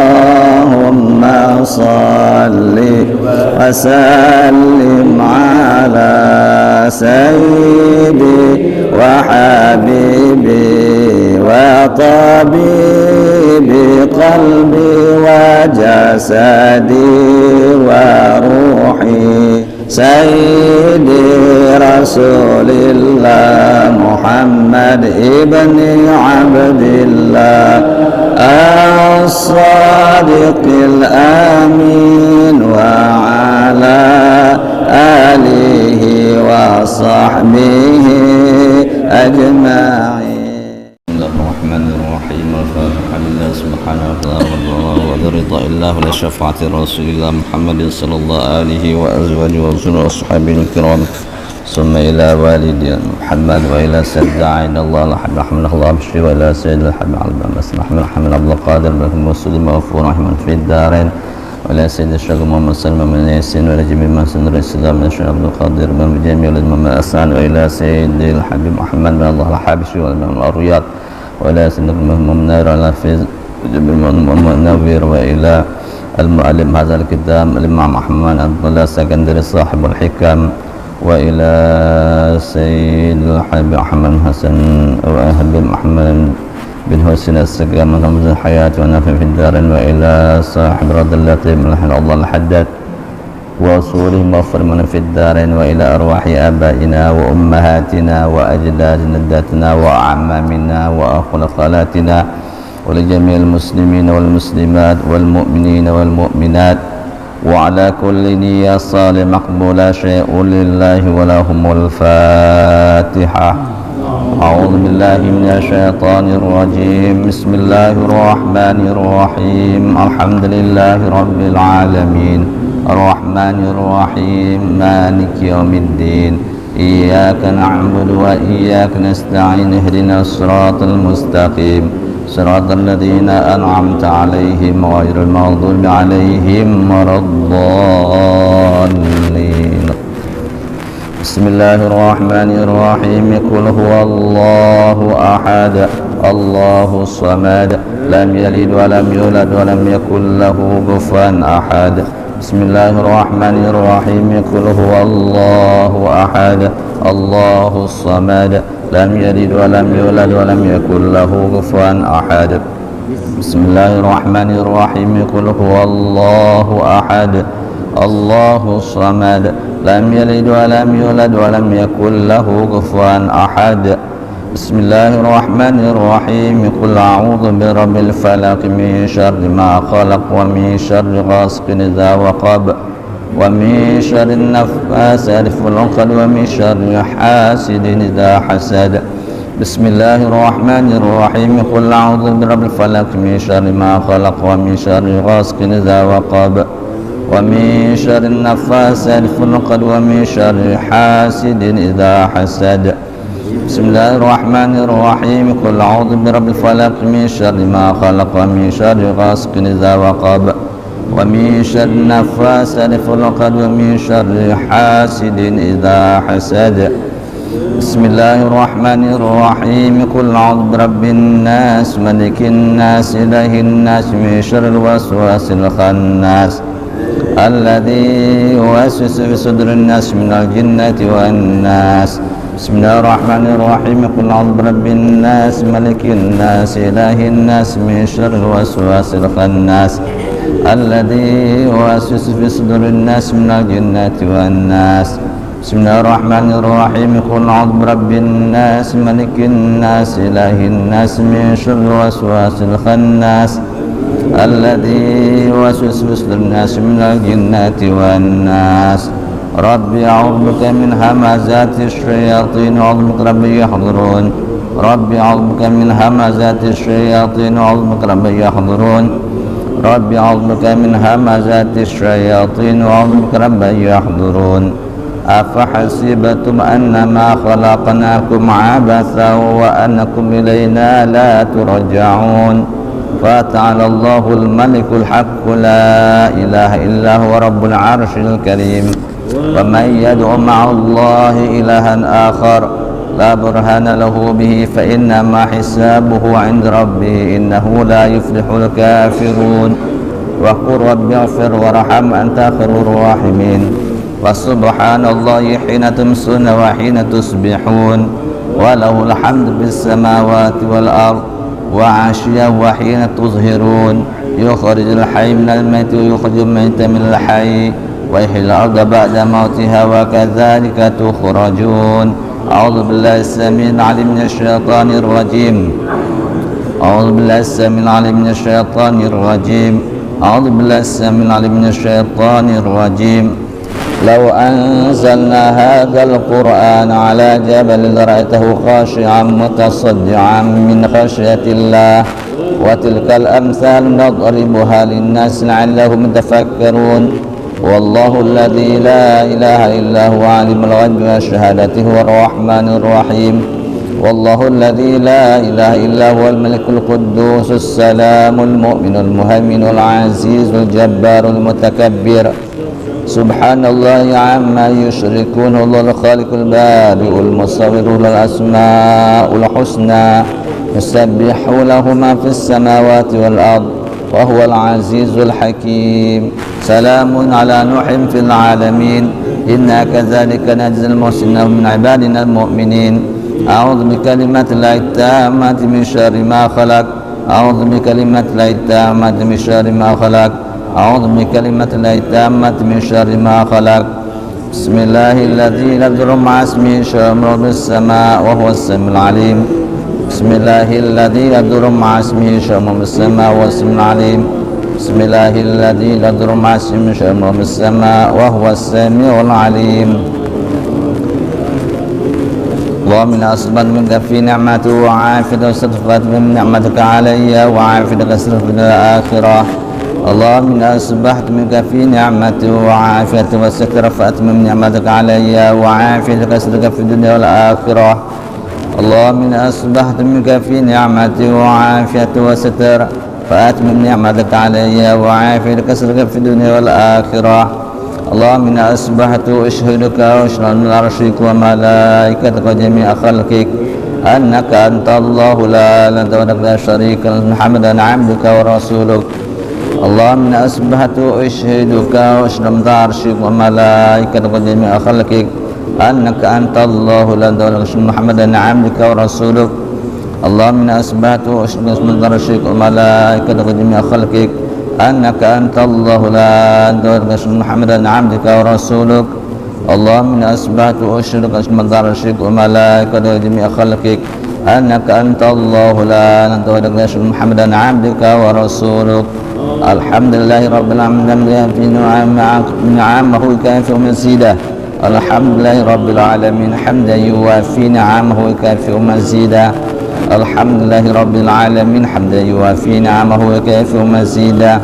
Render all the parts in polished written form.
اللهم صل وسلم على سيدي وحبيبي وطبيبي قلبي وجسدي وروحي سيدي رسول الله محمد ابن عبد الله الصادق الأمين وعلى آله وصحبه أجمعين. بسم الله الرحمن الرحيم. الفاتحة لله سبحانه وتعالى ورضا الله لشفاعة رسول الله محمد صلى الله عليه وأزواجه ورسوله وأصحابه الكرام، ثم إلى والدي محمد وإلى سيد عين الله رحمه الله بشير، وإلى سيد الحبيب محمد عبد القادر بن مسلم وغفور رحمه في الدارين، وإلى سيد الشيخ محمد سلمى بن ياسين، وإلى جميع من سن الإسلام من الشيخ عبد القادر بن جميع الإمام الأسعد، وإلى سيد الحبيب محمد بن الله الحابشي والإمام الرياض، وإلى سيد المهم نير الحفيظ المنور، وإلى المعلم هذا الكتاب الإمام محمد عبد الله السكندري صاحب الحكم، وإلى سيد الحبيب محمد حسن وأهل محمد بن حسين السقام رمز الحياة ونافع في الدارين، وإلى صاحب رضي الله طيب الله الحداد وأصولهم وفر من في الدارين، وإلى أرواح آبائنا وأمهاتنا وأجداد جداتنا وأعمامنا وخالاتنا، ولجميع المسلمين والمسلمات والمؤمنين والمؤمنات، وعلى كل نية صالح مقبولة شيء لله ولهم الفاتحة. أعوذ بالله من الشيطان الرجيم. بسم الله الرحمن الرحيم. الحمد لله رب العالمين الرحمن الرحيم مالك يوم الدين، إياك نعبد وإياك نستعين، اهدنا الصراط المستقيم صراط الذين أنعمت عليهم غير المغضوب عليهم ولا الضالين. بسم الله الرحمن الرحيم. قل هو الله أحد الله الصمد لم يلد ولم يولد ولم يكن له كفوا أحد. بسم الله الرحمن الرحيم. قل هو الله أحد الله الصمد لم يلد ولم يولد ولم يكن له كفوا أحد. بسم الله الرحمن الرحيم. قل هو الله أحد الله الصمد لم يلد ولم يولد ولم يكن له كفوا أحد. بسم الله الرحمن الرحيم. قل أعوذ برب الفلق من شر ما خلق ومن شر غاسق إذا وقب ومن شر النفاثات في العقد ومن شر حاسد إذا حسد. بسم الله الرحمن الرحيم. قل أعوذ برب الفلق من شر ما خلق ومن شر غاسق إذا وقب ومن شر النفاثات في العقد ومن شر حاسد إذا حسد. بسم الله الرحمن الرحيم. قل أعوذ برب الفلق من شر ما خلق ومن شر غاسق إذا وقب ومن شر النفاثات في العقد ومن شر حاسد إذا حسد. بسم الله الرحمن الرحيم. قل أعوذ برب الناس ملك الناس إله الناس من شر الوسواس الخناس الذي يوسوس في صدور الناس من الجنة والناس. بسم الله الرحمن الرحيم. قل أعوذ برب الناس ملك الناس إله الناس من شر الوسواس الخناس الذي يوسوس في صدور الناس من الجنة والناس. بسم الله الرحمن الرحيم. قل أعوذ برب الناس ملك الناس إله الناس من شر الوسواس الخناس الذي يوسوس في صدور الناس من الجنة والناس. ربي أعوذ بك من همزات الشياطين وأعوذ بك ربي يحضرون. ربي أعوذ بك من همزات الشياطين وأعوذ بك ربي يحضرون. ربي أعوذ بك من همزات الشياطين وأعوذ بك ربي يحضرون. أفحسبتم أنما خلقناكم عبثا وأنكم إلينا لا ترجعون. فتعالى الله الملك الحق لا إله إلا هو رب العرش الكريم. ومن يدع مع الله إلها آخر لا برهان له به فإنما حسابه عند ربه إنه لا يفلح الكافرون وقل رب اغفر وارحم أنت خير الراحمين وسبحان الله حين تمسون وحين تصبحون وله الحمد في السماوات والأرض وعشيا وحين تظهرون يخرج الحي من الميت ويخرج الميت من الحي ويحيي الأرض بعد موتها وكذلك تخرجون أعوذ بالله السميع العليم من الشيطان الرجيم أعوذ بالله السميع العليم من الشيطان الرجيم أعوذ بالله السميع العليم من الشيطان الرجيم لو أنزلنا هذا القرآن على جبل لرأيته خاشعا متصدعا من خشية الله وتلك الأمثال نضربها للناس لعلهم يتفكرون والله الذي لا إله إلا هو عالم الغيب والشهادة هو الرحمن الرحيم والله الذي لا إله إلا هو الملك القدوس السلام المؤمن المهيمن العزيز الجبار المتكبر سبحان الله عما يشركون الله الخالق البارئ المصور له الأسماء الحسنى يسبح له ما في السماوات والأرض وهو العزيز الحكيم سلام على نوح في العالمين إنا كذلك نجزي المحسنين من عبادنا المؤمنين أعوذ بكلمات الله التامة من شر ما خلق أعوذ بكلمات الله التامة من شر ما خلق أعوذ بكلمات الله التامة من شر ما خلق بسم الله الذي لا يضر مع اسمه شيء في السماء وهو السميع العليم بسم الله الذي لا يضر مع اسمه شيء في السماء وهو السميع العليم بسم الله الذي لا يضر مع اسمه شيء في السماء وهو السميع العليم اللهم إني أصبحت منك في نعمته وعافيتك واستغفرت من نعمتك علي وعافيتك واستغفرت من الآخرة اللهم إني أصبحت منك في نعمته وعافيتك واستغفرت من نعمتك علي وعافيتك واستغفرت في الدنيا والآخرة اللهم إني أصبحت منك في نعمته وعافيتك واستغفرت من نعمتك علي وعافيتك واستغفرت في الدنيا والآخرة اللهم إني أصبحت أشهدك وأشهد من عرشك وملائكتك وجميع خلقك أنك أنت الله لا إله إلا أنت لا شريك لك محمدا عبدك ورسولك اللهم إني أصبحت أشهدك وأشهد من عرشك وملائكتك وجميع خلقك أنك أنت الله لا إله إلا أنت محمدا عبدك ورسولك اللهم إني أصبحت أشهدك من عرشك وملائكتك وجميع خلقك أنك أنت الله لا إله إلا أنت محمدا عبدك ورسولك اللهم إني أصبحت أشهدك من عرشك وملائكتك وجميع خلقك أنك أنت الله لا إله إلا أنت محمدا عبدك ورسولك الحمد لله رب العالمين في نعمه يكافئ مزيده الحمد لله رب العالمين حمدا يوافي نعمه ويكافئ مزيدا الحمد لله رب العالمين حمدا يوافي نعمه ويكافئ مزيدا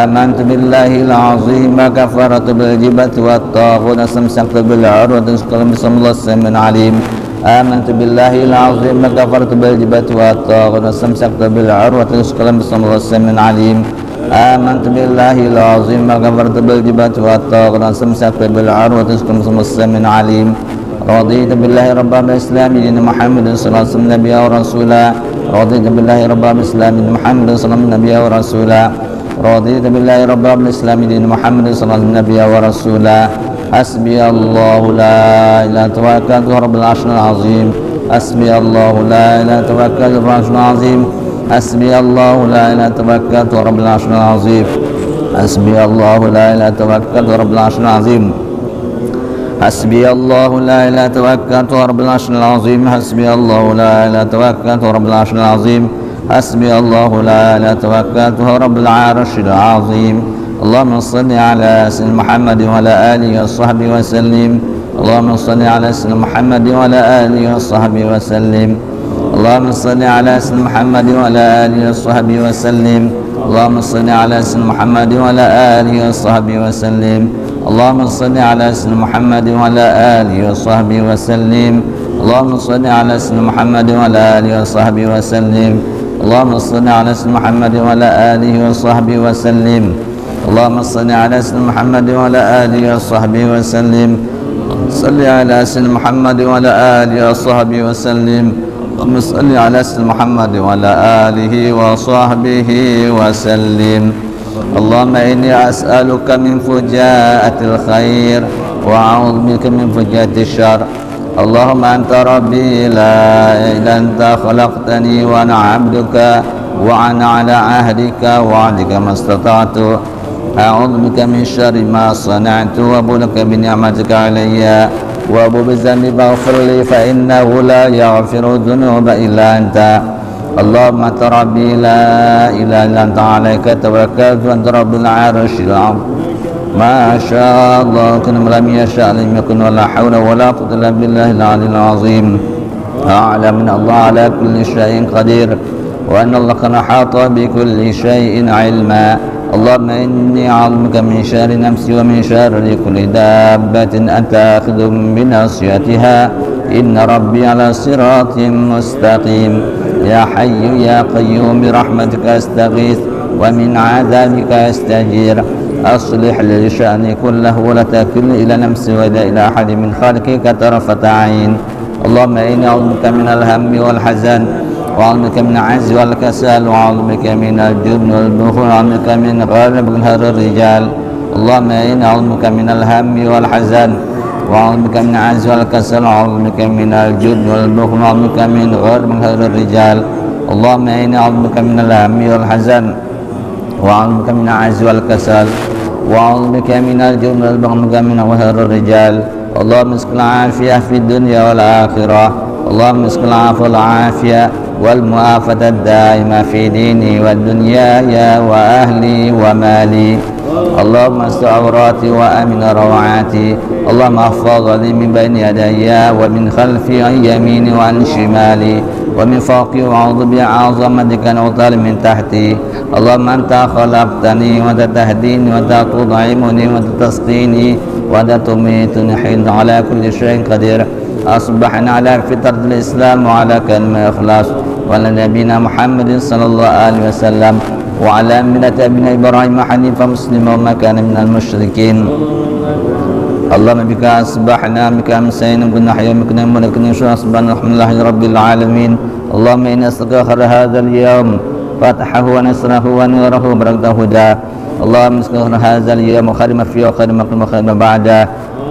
آمنت بالله العظيم كفرت بالجبت والطاغوت استمسكت بالعروة بسم الله السميع العليم آمنت بالله العظيم كفرت بالجبت والطاغوت استمسكت بالعروة بسم الله السميع العليم آمنت بالله العظيم كفرت بالجبت والطاغوت استمسكت بالعروة بسم الله السميع العليم رضيت بالله رب الإسلام دين محمد صلى الله عليه وسلم نبيا ورسولا رضيت بالله رب الإسلام دين محمد صلى الله عليه وسلم نبيا ورسولا رضيت بالله رب الإسلام دين محمد صلى الله عليه وسلم نبيا ورسولا حسبي الله لا إله إلا هو توكلت رب العرش العظيم حسبي الله لا إله إلا هو توكلت رب العرش العظيم حسبي الله لا إله إلا هو توكلت رب العرش العظيم حسبي الله لا إله إلا هو توكلت رب العرش العظيم حسبي الله لا إله توكلت رب العرش العظيم حسبي الله لا إله توكلت رب العرش العظيم حسبي الله لا إله توكلت رب العرش العظيم اللهم صل على سيدنا محمد وعلى آله وصحبه وسلم اللهم صل على سيدنا محمد وعلى آله وصحبه وسلم اللهم صل على سيدنا محمد وعلى آله وصحبه وسلم اللهم صل على سيدنا محمد وعلى آله وصحبه وسلم اللهم صل على سيدنا محمد وعلى آله وصحبه وسلم اللهم صل على سيدنا محمد وعلى آله وصحبه وسلم اللهم صل على سيدنا محمد وعلى آله وصحبه وسلم اللهم صل على سيدنا محمد وعلى آله وصحبه وسلم صل على سيدنا محمد وعلى آله وصحبه وسلم. اللهم صل على سيدنا محمد وعلى آله وصحبه وسلم. اللهم إني أسألك من فجاءة الخير وأعوذ بك من فجاءة الشر. اللهم أنت ربي لا إله إلا أنت خلقتني وأنا عبدك وأنا على عهدك ووعدك ما استطعت. أعوذ بك من شر ما صنعت وأبو لك بنعمتك علي وأبو بذنبي فاغفر لي فإنه لا يغفر الذنوب إلا أنت. اللهم أنت ربي لا إله إلا أنت عليك توكلت وأنت رب العرش العظيم. ما شاء الله كن لم يشاء لم يكن ولا حول ولا قوة إلا بالله العلي العظيم. أعلم أن الله على كل شيء قدير وأن الله قد أحاط بكل شيء علما. اللهم إني أعوذ بك من شر نفسي ومن شر كل دابة أنت آخذ بناصيتها إن ربي على صراط مستقيم. يا حي يا قيوم برحمتك أستغيث ومن عذابك أستجير. أصلح لي شأني كله ولا تكلني إلى نفسي ولا إلى أحد من خلقك طرفة عين. اللهم إني أعوذ بك من الهم والحزن وأعوذ بك من العجز والكسل وأعوذ بك من الجبن والبخل وأعوذ بك من غلبة الرجال. اللهم إني أعوذ بك من الهم والحزن وأعوذ بك من العجز والكسل وأعوذ بك من الجبن والبخل وأعوذ بك من غلبة الرجال. اللهم إني أعوذ بك من الهم والحزن وأعوذ بك من العجز والكسل وأعوذ بك من الجبن والبخل وأعوذ بك من غلبة الرجال. اللهم اسق العافية في الدنيا والآخرة. اللهم اسق العافية والعافية والمعافاة الدائمة في ديني ودنياي وأهلي ومالي. اللهم استر عوراتي وأمن روعاتي. اللهم احفظ لي من بين يدي ومن خلفي عن يميني وعن شمالي ومن فوقي وأعوذ بعظمتك أن أغتال من تحتي. اللهم أنت خلقتني وأنت تهديني وأنت تطعمني وأنت تسقيني وأنت تميتني حين على كل شيء قدير. أصبحنا على فطرة الإسلام وعلى كلمة الإخلاص وعلى نبينا محمد صلى الله عليه وسلم وعلى ملة أبينا إبراهيم حنيفا مسلما وما كان من المشركين. اللهم بك أصبحنا بك أمسينا كنا حيا بك نمنا كنا نشوف أصبحنا الحمد لله رب العالمين. اللهم إنا نسألك خير هذا اليوم فتحه ونصره ونوره وبركته هداه. اللهم نسألك هذا اليوم وخير ما فيه وخير ما قبل وخير ما بعده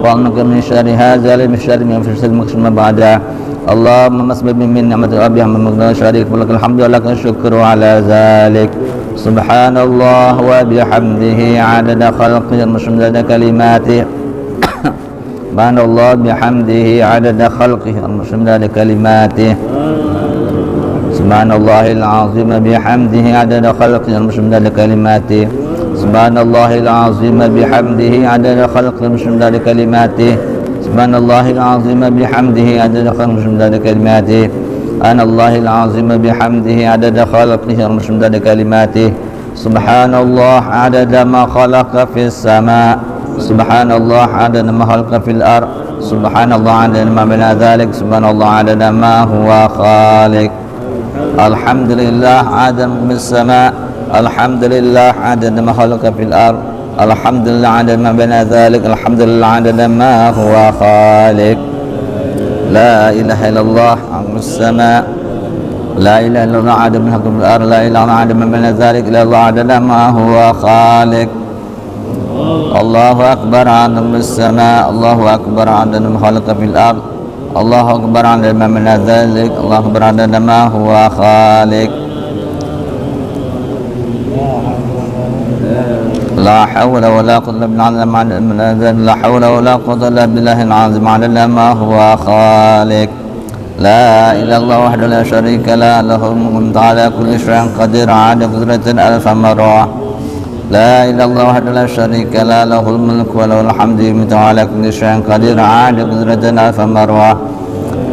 وأعوذ من شر هذا من شر من شر ما بعده. اللهم مسبب من نعمة ربي من مقدار شريك ولك الحمد ولك الشكر على ذلك. سبحان الله وبحمده عدد خلقه المشمل كلماته. سبحان الله بحمده عدد خلقه المشمل كلماته. سبحان الله العظيم بحمده عدد خلقه المشمل كلماته. سبحان الله العظيم بحمده عدد خلقه المشمل كلماته. سبحان الله العظيم بحمده عدد خلقه المشمل كلماته. أنا الله العظيم بحمده عدد خلقه المشمل كلماته. سبحان الله عدد ما خلق في السماء. سبحان الله عدد ما خلق في الأرض. سبحان الله عدد ما بين ذلك. سبحان الله عدد ما هو خالق. الحمد لله عدد في السماء. الحمد لله عدد ما خلق في الأرض. الحمد لله عدد ما بين ذلك. الحمد لله عدد ما هو خالق. لا إله إلا الله عظم السماء. لا إله إلا الله عدد ما خلق في الأرض. لا إله إلا الله عدد ما بين ذلك. إلا الله عدد ما هو خالق. الله أكبر عدد السماء. الله أكبر عدد ما خلق في الأرض. الله أكبر عدد ما بين ذلك. الله أكبر عدد ما هو خالق. لا حول ولا قوة إلا بالله. لا حول ولا قوة إلا بالله العظيم عدد ما هو خالق. لا إله إلا الله وحده لا شريك له له الملك على كل شيء قدير عدد قدرة ألف مرة. لا إله إلا الله وحده لا شريك له له الملك وله الحمد يميت على كل شيء قدير عدد قدرة ألف مرة.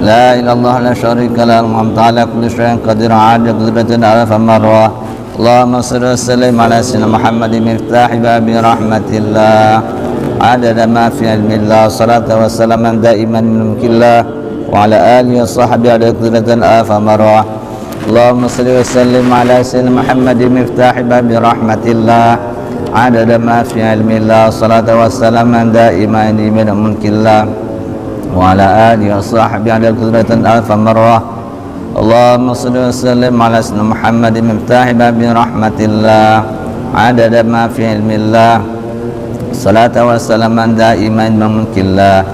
لا إله إلا الله لا شريك له الملك على كل شيء قدير عدد قدرة ألف مرة. اللهم صل وسلم على سيدنا محمد مفتاح باب رحمة الله عدد ما في علم الله. صلاة وسلاما دائما من ملك الله وعلى آله وصحبه على قدرة ألف مرة. اللهم صل وسلم على سيدنا محمد مفتاح باب رحمة الله عدد ما في علم الله. صلاة وسلاما دائما من ملك الله وعلى آله وصحبه على قدرة ألف مرة. اللهم صل وسلم على سيدنا محمد مفتاح باب رحمة الله عدد ما في علم الله صلاة وسلاما دائما بملك الله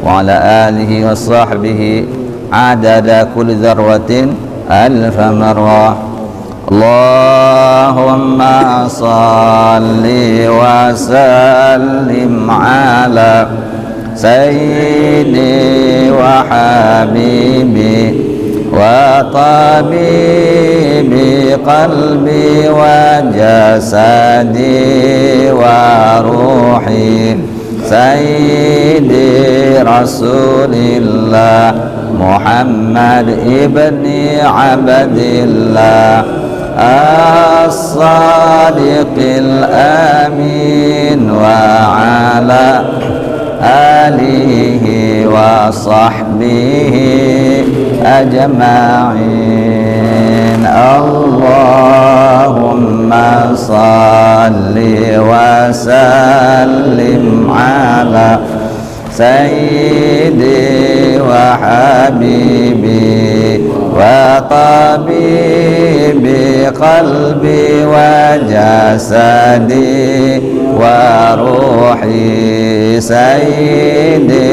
وعلى آله وصحبه عدد كل ذرة ألف مرة. اللهم صل وسلم على سيدي وحبيبي وطبيبي قلبي وجسدي وروحي سيدي رسول الله محمد ابن عبد الله الصادق الأمين وعلى آله وصحبه أجمعين. اللهم صل وسلم على سيدي وحبيبي وطبيبي قلبي وجسدي وروحي سيدي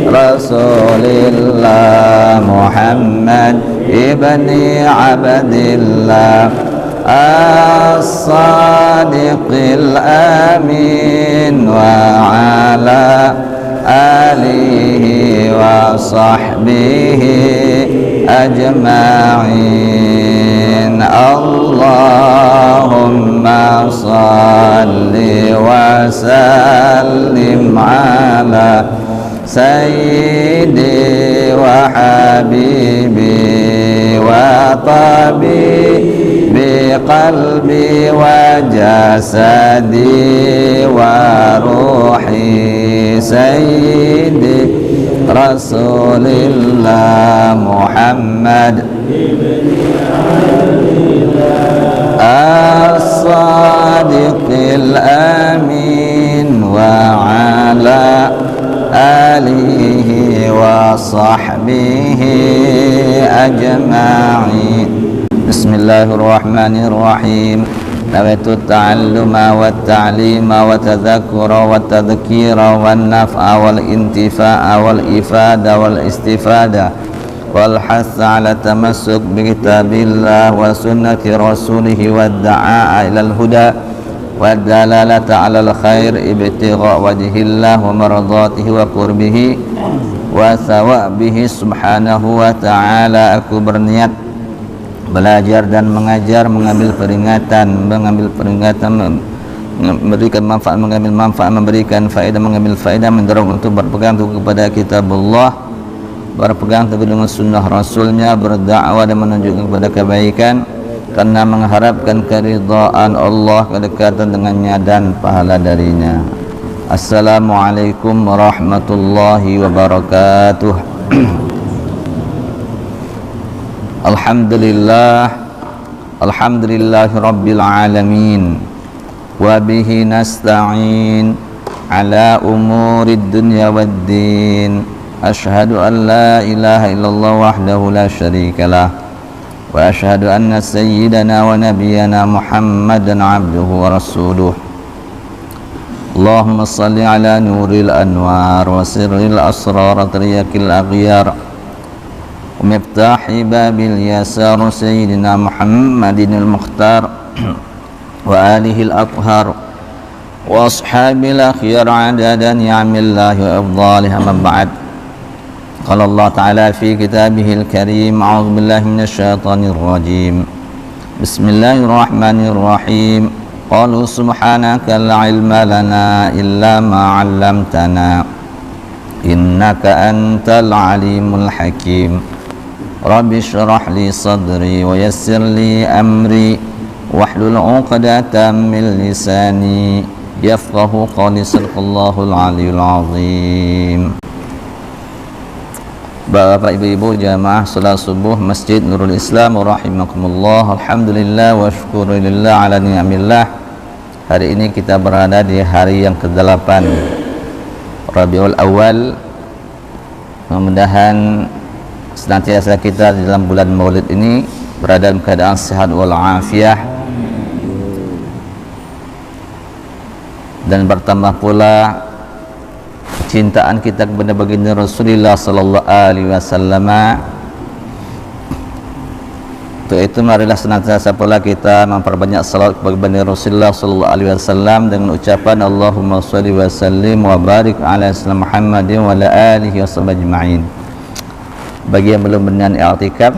رسول الله محمد ابن عبد الله الصادق الأمين وعلى آله وصحبه أجمعين. اللهم صل وسلم على سيدي وحبيبي وطبيبي قلبي وجسدي وروحي سيدي رسول الله محمد الصادق الأمين وعلى آله وصحبه أجمعين. بسم الله الرحمن الرحيم. نويت التعلم والتعليم والتذكر والتذكير والنفع والانتفاع والإفادة والاستفادة والحث على التمسك بكتاب الله وسنة رسوله والدعاء إلى الهدى والدلالة على الخير ابتغاء وجه الله ومرضاته وقربه وثوابه سبحانه وتعالى. Aku berniat belajar dan mengajar, mengambil peringatan, memberikan manfaat, mengambil manfaat, memberikan faedah, mengambil faedah, mendorong untuk berpegang teguh kepada kitabullah, berpegang teguh dengan sunnah rasulnya, berdakwah dan menunjukkan kepada kebaikan karena mengharapkan keridhaan Allah, kedekatan dengannya dan pahala darinya. Assalamualaikum warahmatullahi wabarakatuh. Alhamdulillah, alhamdulillahi rabbil alamin, wa bihi nasta'in ala umurid dunya waddin. Ashhadu an la ilaha illallah wahdahu la syarika lah, wa ashhadu anna sayyidana wa nabiyyana Muhammadan abduhu wa rasuluh. Allahumma salli ala nuril anwar wa sirril asrar triyakil aghyar ومفتاح باب اليسار سيدنا محمد المختار وآله الأطهار وأصحاب الأخيار عدد نعم الله وأفضالها. من بعد، قال الله تعالى في كتابه الكريم: أعوذ بالله من الشيطان الرجيم، بسم الله الرحمن الرحيم. قالوا سبحانك لا علم لنا إلا ما علمتنا إنك أنت العليم الحكيم. رب اشرح لي صدري ويسر لي أمري واحلل عقدة من لساني يفقه قولي. صدق الله العلي العظيم. Bapak ibu-ibu jamaah salat subuh Masjid Nurul Islam rahimakumullah. Alhamdulillah wa syukurillah ala ni'amillah. Hari ini kita berada di hari yang ke-8 Rabiul Awal Mudah-mudahan senantiasa kita di dalam bulan Maulid ini berada dalam keadaan sehat walafiat, dan bertambah pula kecintaan kita kepada baginda Rasulullah sallallahu alaihi wasallam. Untuk itu marilah senantiasa pula kita memperbanyak salawat kepada baginda Rasulullah sallallahu alaihi wasallam dengan ucapan Allahumma shalli wa sallim wa barik ala sayyidina Muhammadin wa ala alihi washabbihi ajma'in. Bagi yang belum berniat i'tikaf,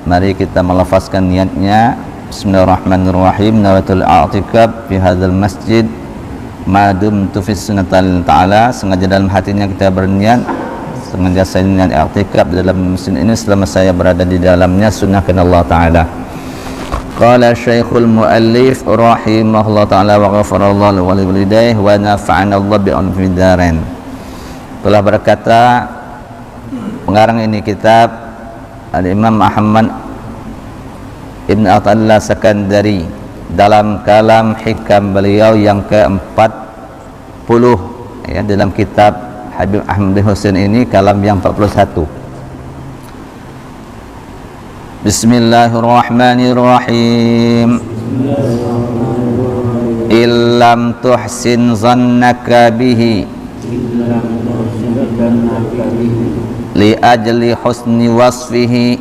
mari kita melafazkan niatnya. Bismillahirrahmanirrahim. Nawatul i'tikaf fi hadzal masjid ma dumtu fi sunnatil ta'ala. Sengaja dalam hatinya kita berniat, sengaja saya niat i'tikaf dalam masjid ini selama saya berada di dalamnya, sunnahkan Allah Ta'ala. Qala Syekhul Muallif rahimahullah ta'ala wa ghafarallahu li walidayhi wa nafa'ana Allah bi ulumid darain. Telah berkata pengarang ini kitab Al-Imam Ahmad Ibn Athallah Sakandari dalam kalam hikam beliau yang ke-40, ya, dalam kitab Habib Ahmad Hussein ini kalam yang 41. Bismillahirrahmanirrahim. Illam tuhsin zannaka bihi li ajli husni wasfihi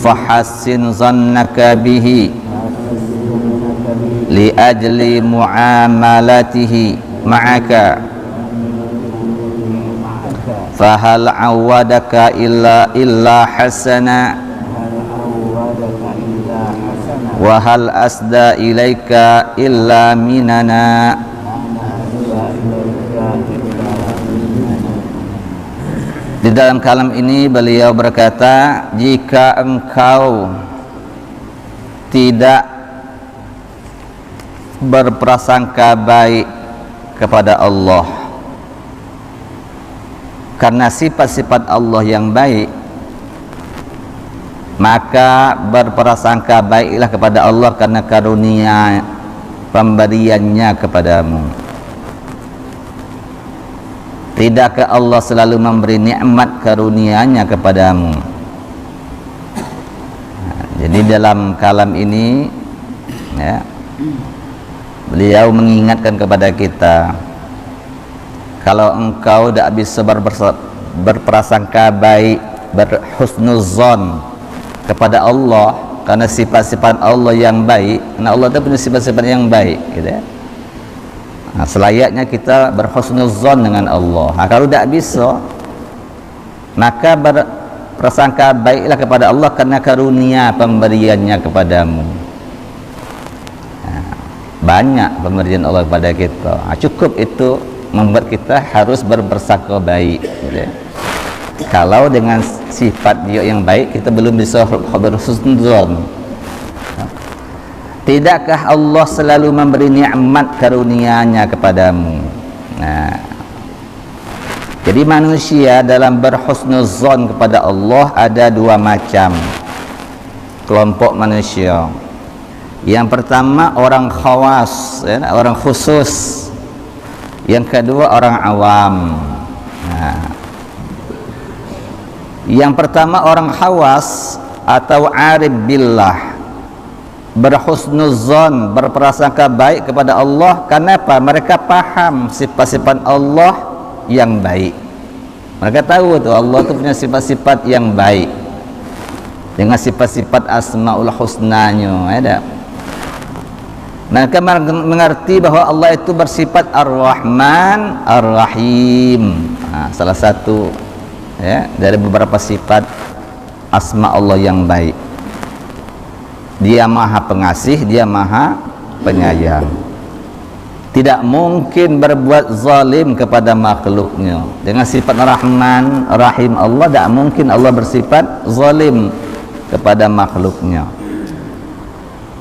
fahassin zannaka bihi li ajli muamalatihi ma'aka fahal awadaka illa hasana wa hal asda ilaika illa minana. Di dalam kalam ini beliau berkata, jika engkau tidak berprasangka baik kepada Allah karena sifat-sifat Allah yang baik, maka berprasangka baiklah kepada Allah karena karunia pemberiannya kepadamu. Tidakkah Allah selalu memberi nikmat karunia-Nya kepadamu? Jadi dalam kalam ini, ya, beliau mengingatkan kepada kita, kalau engkau tidak bisa berprasangka baik, berhusnuzon kepada Allah karena sifat-sifat Allah yang baik, karena Allah itu punya sifat-sifat yang baik, gitu ya. Nah, selayaknya kita berhusnuzon dengan Allah. Nah, kalau tidak bisa, maka berprasangka baiklah kepada Allah karena karunia pemberiannya kepadamu. Nah, banyak pemberian Allah kepada kita. Nah, cukup itu membuat kita harus berprasangka baik, gitu ya. Kalau dengan sifat dia yang baik kita belum bisa berhusnuzon. Tidakkah Allah selalu memberi nikmat karunia-Nya kepadamu? Nah, jadi manusia dalam berhusnuzon kepada Allah ada dua macam kelompok manusia. Yang pertama orang khawas, ya, orang khusus. Yang kedua orang awam. Nah, yang pertama orang khawas atau arif billah, berhusnuzon, berprasangka baik kepada Allah. Kenapa? Mereka paham sifat-sifat Allah yang baik. Mereka tahu tuh Allah itu punya sifat-sifat yang baik dengan sifat-sifat asmaul husnanya, ada. Mereka mengerti bahwa Allah itu bersifat Ar-Rahman, Ar-Rahim. Nah, salah satu, ya, dari beberapa sifat asma Allah yang baik. Dia maha pengasih, dia maha penyayang. Tidak mungkin berbuat zalim kepada makhluknya. Dengan sifat Rahman, Rahim Allah, tidak mungkin Allah bersifat zalim kepada makhluknya.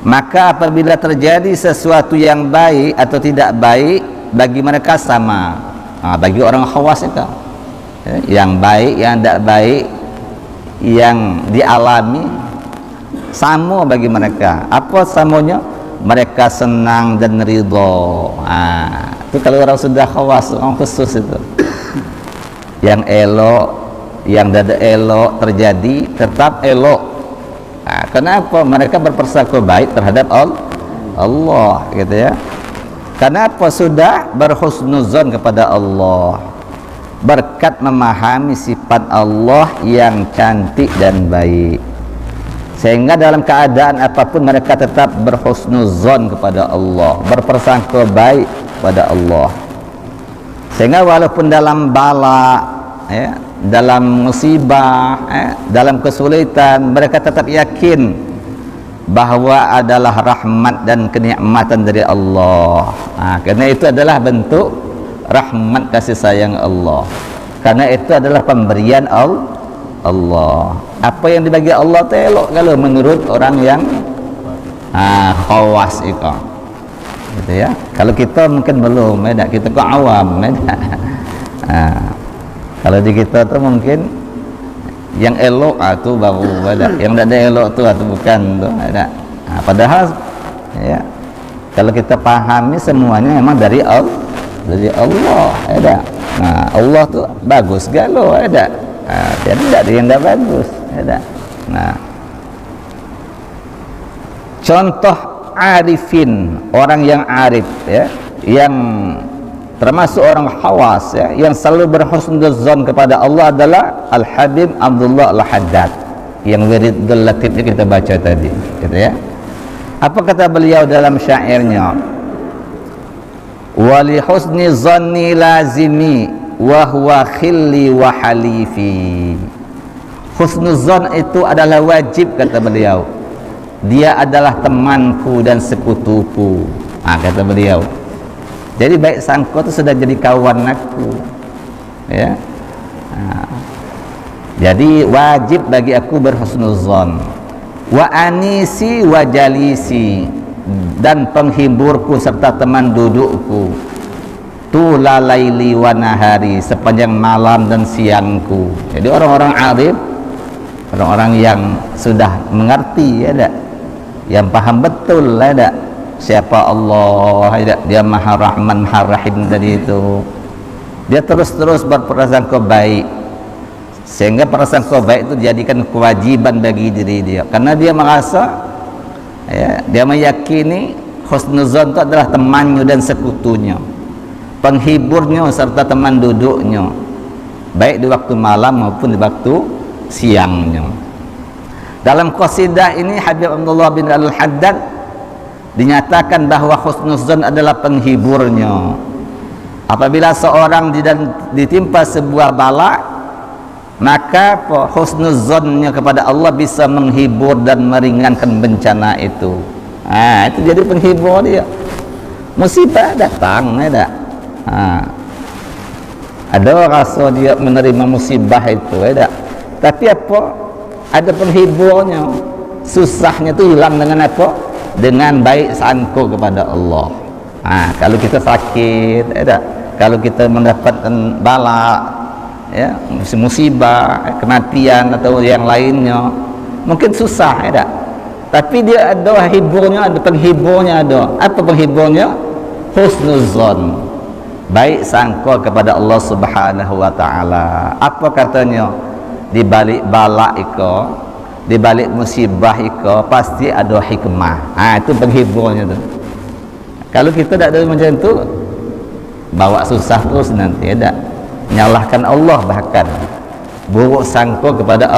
Maka apabila terjadi sesuatu yang baik atau tidak baik, bagi mereka sama. Nah, bagi orang khawas itu, yang baik, yang tidak baik, yang dialami sama bagi mereka. Apa samanya? Mereka senang dan ridho. Nah, itu kalau orang sudah khawas, orang khusus itu. yang elok, yang tidak elok terjadi tetap elok. Nah, kenapa mereka berpersangka baik terhadap Allah gitu ya? Kenapa? Sudah berhusnuzon kepada Allah, berkat memahami sifat Allah yang cantik dan baik, sehingga dalam keadaan apapun mereka tetap berhusnuzon kepada Allah, berpersangka baik kepada Allah, sehingga walaupun dalam bala ya, dalam musibah dalam kesulitan, mereka tetap yakin bahwa adalah rahmat dan kenikmatan dari Allah. Karena itu adalah bentuk rahmat kasih sayang Allah, karena itu adalah pemberian Allah. Apa yang dibagi Allah itu elok kalau menurut orang yang khawas itu gitu ya. Kalau kita mungkin belum, kita kok awam. Kalau di kita tuh mungkin yang elok itu baru ada, yang tidak ada elok tuh atau bukan tuh ada. Padahal ya, kalau kita pahami semuanya memang dari Allah, ada. Allah tuh bagus galau ada. Tidak ada yang tidak bagus ada. Contoh arifin, orang yang arif ya, yang termasuk orang khawas ya, yang selalu berhusnuzon kepada Allah adalah Al-Habib Abdullah Al-Haddad yang Wiridul Latifnya kita baca tadi gitu ya. Apa kata beliau dalam syairnya? Wali husni zanni lazimi wa huwa khilli wa halifi. Husnuzon itu adalah wajib, kata beliau. Dia adalah temanku dan sekutuku, kata beliau. Jadi baik sangka itu sudah jadi kawan aku ya. Jadi wajib bagi aku berhusnuzon. Wa anisi wa jalisi, dan penghiburku serta teman dudukku. Tula laili wa nahari, sepanjang malam dan siangku. Jadi orang-orang arif, orang-orang yang sudah mengerti ya, yang paham betul ada siapa Allah, dia Maha Rahman Maha Rahim tadi itu. Dia terus-terus berprasangka baik, sehingga prasangka baik itu dijadikan kewajiban bagi diri dia, karena dia merasa ya, dia meyakini husnuzon itu adalah temannya dan sekutunya, penghiburnya serta teman duduknya, baik di waktu malam maupun di waktu siangnya. Dalam qasidah ini Habib Abdullah bin Al-Haddad dinyatakan bahwa husnuzon adalah penghiburnya. Apabila seorang ditimpa sebuah bala, maka husnuzonnya kepada Allah bisa menghibur dan meringankan bencana itu. Itu jadi penghibur dia. Musibah datang ada. Ada rasa dia menerima musibah itu ada. Tapi apa? Ada penghiburnya. Susahnya itu hilang dengan apa? Dengan baik sangka kepada Allah. Kalau kita sakit ada, kalau kita mendapatkan bala ya, musibah, kematian atau yang lainnya, mungkin susah ada, tapi dia ada hiburnya, ada penghiburnya. Ada apa penghiburnya? Husnuzon, baik sangka kepada Allah Subhanahu wa taala. Apa katanya? Di balik bala itu, di balik musibah itu pasti ada hikmah. Itu penghiburnya tuh. Kalau kita tidak ada macam itu, bawa susah terus nanti ada, nyalahkan Allah, bahkan buruk sangka kepada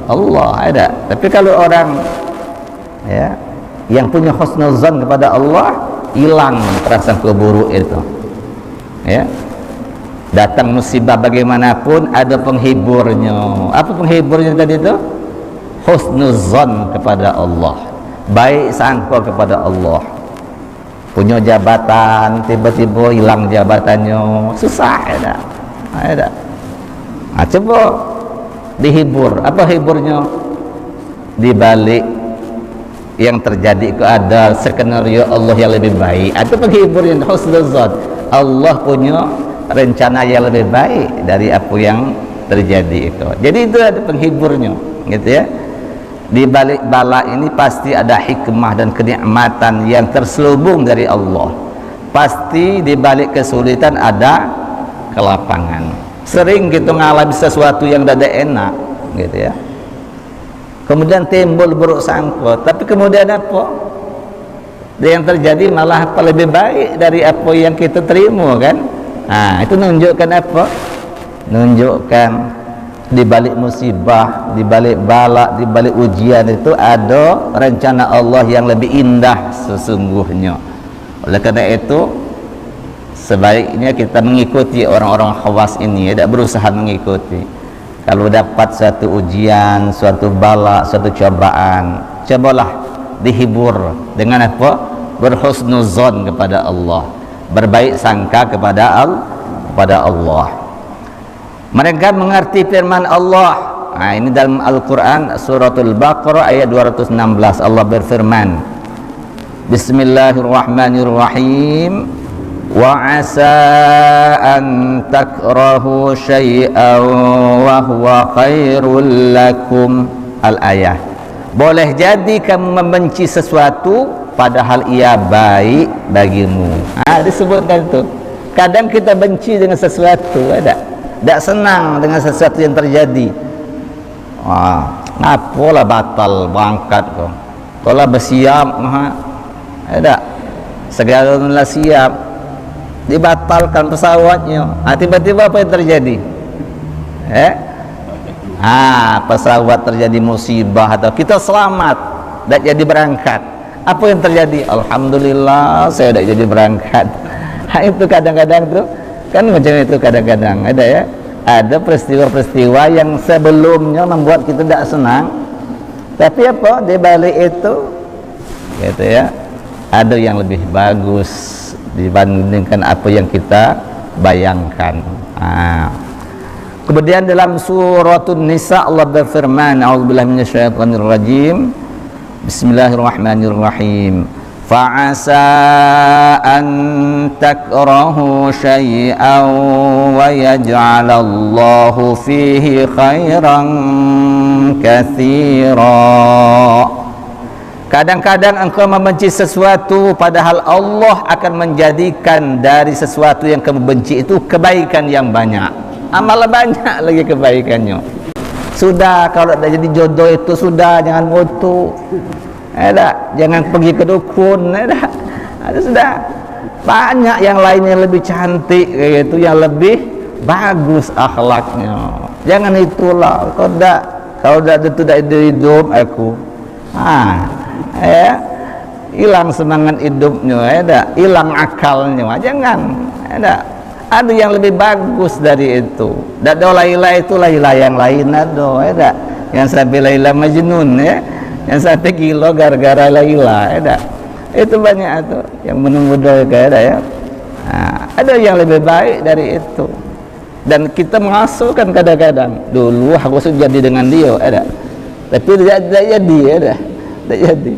Allah ada. Tapi kalau orang ya yang punya husnuzon kepada Allah, hilang prasangka buruk itu ya. Datang musibah bagaimanapun ada penghiburnya. Apa penghiburnya tadi itu? Husnuzon kepada Allah, baik sangka kepada Allah. Punya jabatan, tiba-tiba hilang jabatannya, susah ada. Coba dihibur. Apa hiburnya? Di balik yang terjadi itu ada skenario Allah yang lebih baik. Itu penghiburnya, husnuzon. Allah punya rencana yang lebih baik dari apa yang terjadi itu. Jadi itu ada penghiburnya, gitu ya. Di balik bala ini pasti ada hikmah dan kenikmatan yang terselubung dari Allah. Pasti di balik kesulitan ada kelapangan. Sering kita mengalami sesuatu yang tidak enak gitu ya, kemudian timbul buruk sangka, tapi kemudian apa yang terjadi malah apa lebih baik dari apa yang kita terima kan. Nah, itu menunjukkan apa? Menunjukkan di balik musibah, di balik bala, di balik ujian itu ada rencana Allah yang lebih indah sesungguhnya. Oleh karena itu sebaiknya kita mengikuti orang-orang khawas ini, tidak berusaha mengikuti. Kalau dapat suatu ujian, suatu bala, suatu cobaan, cobalah dihibur dengan apa? Berhusnuzon kepada Allah, berbaik sangka kepada Allah. Mereka mengerti firman Allah. Nah, ini dalam Al-Quran suratul Baqarah ayat 216 Allah berfirman, Bismillahirrahmanirrahim. Wa asa an takrahu syai'an wa huwa khairul lakum. Al-ayah. Boleh jadi kamu membenci sesuatu padahal ia baik bagimu. Disebutkan itu. Kadang kita benci dengan sesuatu, tidak senang dengan sesuatu yang terjadi. Ngapalah batal berangkat kau. Kalau bersiap, segala siap, dibatalkan pesawatnya. Tiba-tiba apa yang terjadi? Pesawat terjadi musibah atau kita selamat, tidak jadi berangkat. Apa yang terjadi? Alhamdulillah saya tidak jadi berangkat. Itu kadang-kadang tuh kan macam itu, kadang-kadang ada ya, ada peristiwa-peristiwa yang sebelumnya membuat kita tidak senang, tapi apa di balik itu gitu ya, ada yang lebih bagus dibandingkan apa yang kita bayangkan. Kemudian dalam suratun Nisa Allah berfirman, a'udzubillahi minasyaitonir rajim, Bismillahirrahmanirrahim. Fa'asa an takrahu syai'an wa yaj'alallahu fihi khairan katsira. Kadang-kadang engkau membenci sesuatu padahal Allah akan menjadikan dari sesuatu yang kamu benci itu kebaikan yang banyak. Malah banyak lagi kebaikannya. Sudah, kalau dah jadi jodoh itu sudah, jangan mutu. Jangan pergi ke dukun. Sudah. Banyak yang lainnya lebih cantik kayak gitu, yang lebih bagus akhlaknya. Jangan itulah. Kalau dah itu dah hidup aku. Hilang semangat hidupnya, hilang akalnya. Jangan. Ada yang lebih bagus dari itu. Tak ada Laila itu Laila yang lain ada. Yang sampai Laila Majnun ya. Yang sampai gila gara-gara Laila itu banyak itu yang menunggu doa ya. Ada yang lebih baik dari itu. Dan kita mengasuhkan kadang-kadang. Dulu aku sudah jadi dengan dia tapi tidak jadi tidak jadi.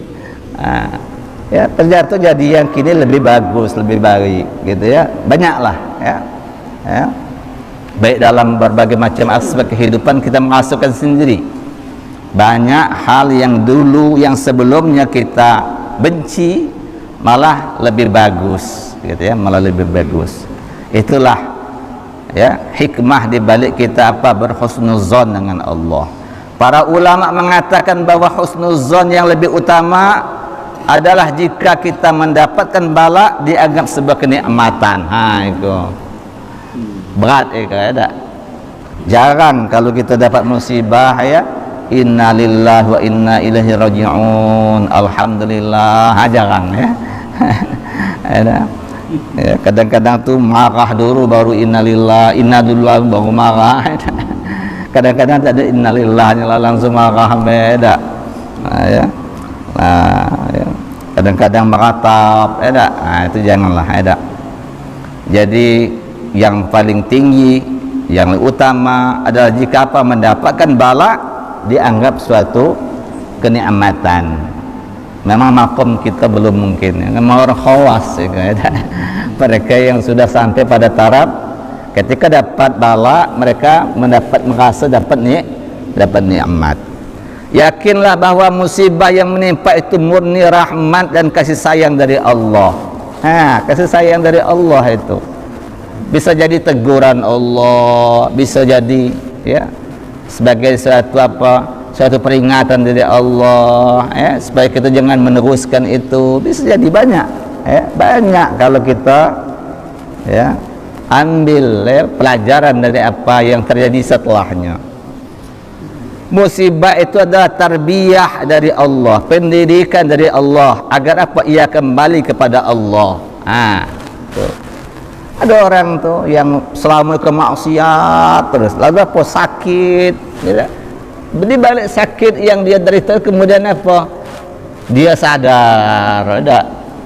Ya ternyata jadi yang kini lebih bagus, lebih baik gitu ya. Banyaklah ya. Baik dalam berbagai macam aspek kehidupan kita mengasuhkan sendiri. Banyak hal yang dulu yang sebelumnya kita benci malah lebih bagus gitu ya, malah lebih bagus. Itulah ya hikmah di balik kita berhusnuzon dengan Allah. Para ulama mengatakan bahwa husnuzon yang lebih utama adalah jika kita mendapatkan bala dianggap sebuah kenikmatan. Itu berat jarang kalau kita dapat musibah ya, inna lillahi wa inna ilaihi raji'un, alhamdulillah. Jarang ya. Kadang-kadang tuh marah dulu baru innalillahi, inna lillahi baru marah. Kadang-kadang tak ada innalillahi langsung marah beda. Kadang-kadang meratap itu janganlah. Jadi yang paling tinggi, yang utama adalah jika mendapatkan bala dianggap suatu kenikmatan. Memang makom kita belum mungkin. Memang orang khawas mereka yang sudah sampai pada taraf ketika dapat bala mereka merasa dapat nikmat. Yakinlah bahwa musibah yang menimpa itu murni rahmat dan kasih sayang dari Allah. Kasih sayang dari Allah itu. Bisa jadi teguran Allah, bisa jadi ya sebagai suatu peringatan dari Allah ya, supaya kita jangan meneruskan itu. Bisa jadi banyak ya, banyak kalau kita ya ambil ya, pelajaran dari apa yang terjadi setelahnya. Musibah itu adalah tarbiyah dari Allah, pendidikan dari Allah agar apa? Ia kembali kepada Allah. Tuh. Ada orang tuh yang selama kemaksiat terus, lalu apa? Sakit ya. Di balik sakit yang dia derita kemudian apa? Dia sadar,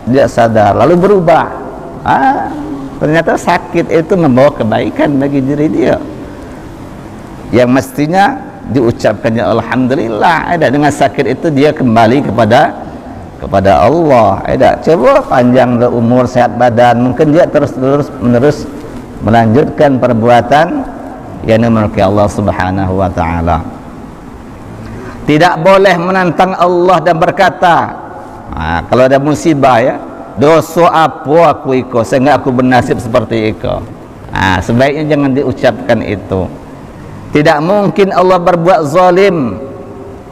dia sadar lalu berubah. Ternyata sakit itu membawa kebaikan bagi diri dia. Yang mestinya diucapkannya alhamdulillah, dengan sakit itu dia kembali kepada Allah. Coba panjang umur, sehat badan, mungkin dia terus menerus melanjutkan perbuatan yang dimurkai Allah Subhanahu wa taala. Tidak boleh menantang Allah dan berkata, kalau ada musibah ya, dosa apa aku iko sehingga aku bernasib seperti iko. Sebaiknya jangan diucapkan itu. Tidak mungkin Allah berbuat zalim,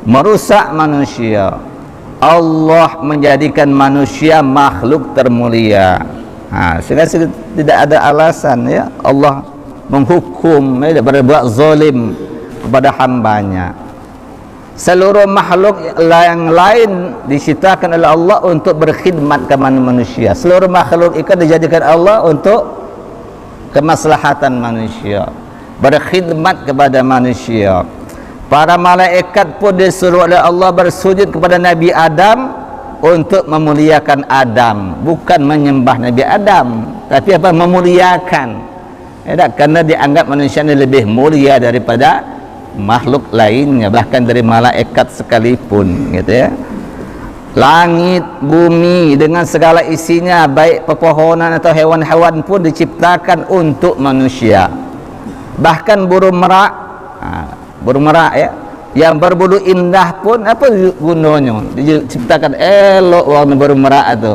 merusak manusia. Allah menjadikan manusia makhluk termulia. Sehingga tidak ada alasan ya Allah menghukum berbuat zalim kepada hambanya. Seluruh makhluk yang lain diciptakan oleh Allah untuk berkhidmat kepada manusia. Seluruh makhluk itu dijadikan Allah untuk kemaslahatan manusia, berkhidmat kepada manusia. Para malaikat pun disuruh oleh Allah bersujud kepada Nabi Adam untuk memuliakan Adam, bukan menyembah Nabi Adam, tapi apa? Memuliakan. Karena dianggap manusia ini lebih mulia daripada makhluk lainnya, bahkan dari malaikat sekalipun, gitu ya. Langit, bumi dengan segala isinya, baik pepohonan atau hewan-hewan pun diciptakan untuk manusia. Bahkan burung merak ya, yang berbulu indah pun apa gunanya? Diciptakan elok warna burung merak itu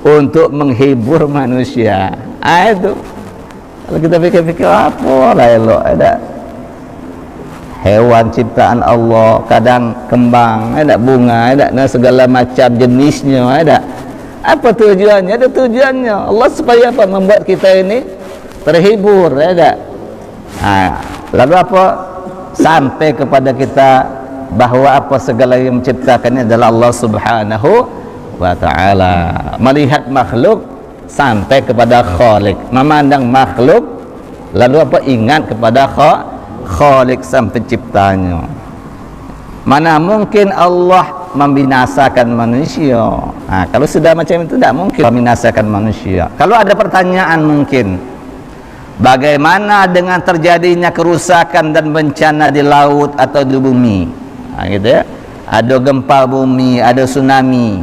untuk menghibur manusia. Itu kalau kita pikir-pikir apa lah elok, hewan ciptaan Allah, kadang kembang, bunga, segala macam jenisnya, apa tujuannya? Ada tujuannya Allah supaya apa? Membuat kita ini terhibur, lalu apa? Sampai kepada kita bahwa apa segala yang menciptakannya adalah Allah Subhanahu wa ta'ala. Melihat makhluk sampai kepada Khalik, memandang makhluk lalu apa? Ingat kepada Khalik sang penciptanya. Mana mungkin Allah membinasakan manusia? Kalau sudah macam itu tidak mungkin membinasakan manusia. Kalau ada pertanyaan mungkin, bagaimana dengan terjadinya kerusakan dan bencana di laut atau di bumi? Gitu ya. Ada gempa bumi, ada tsunami.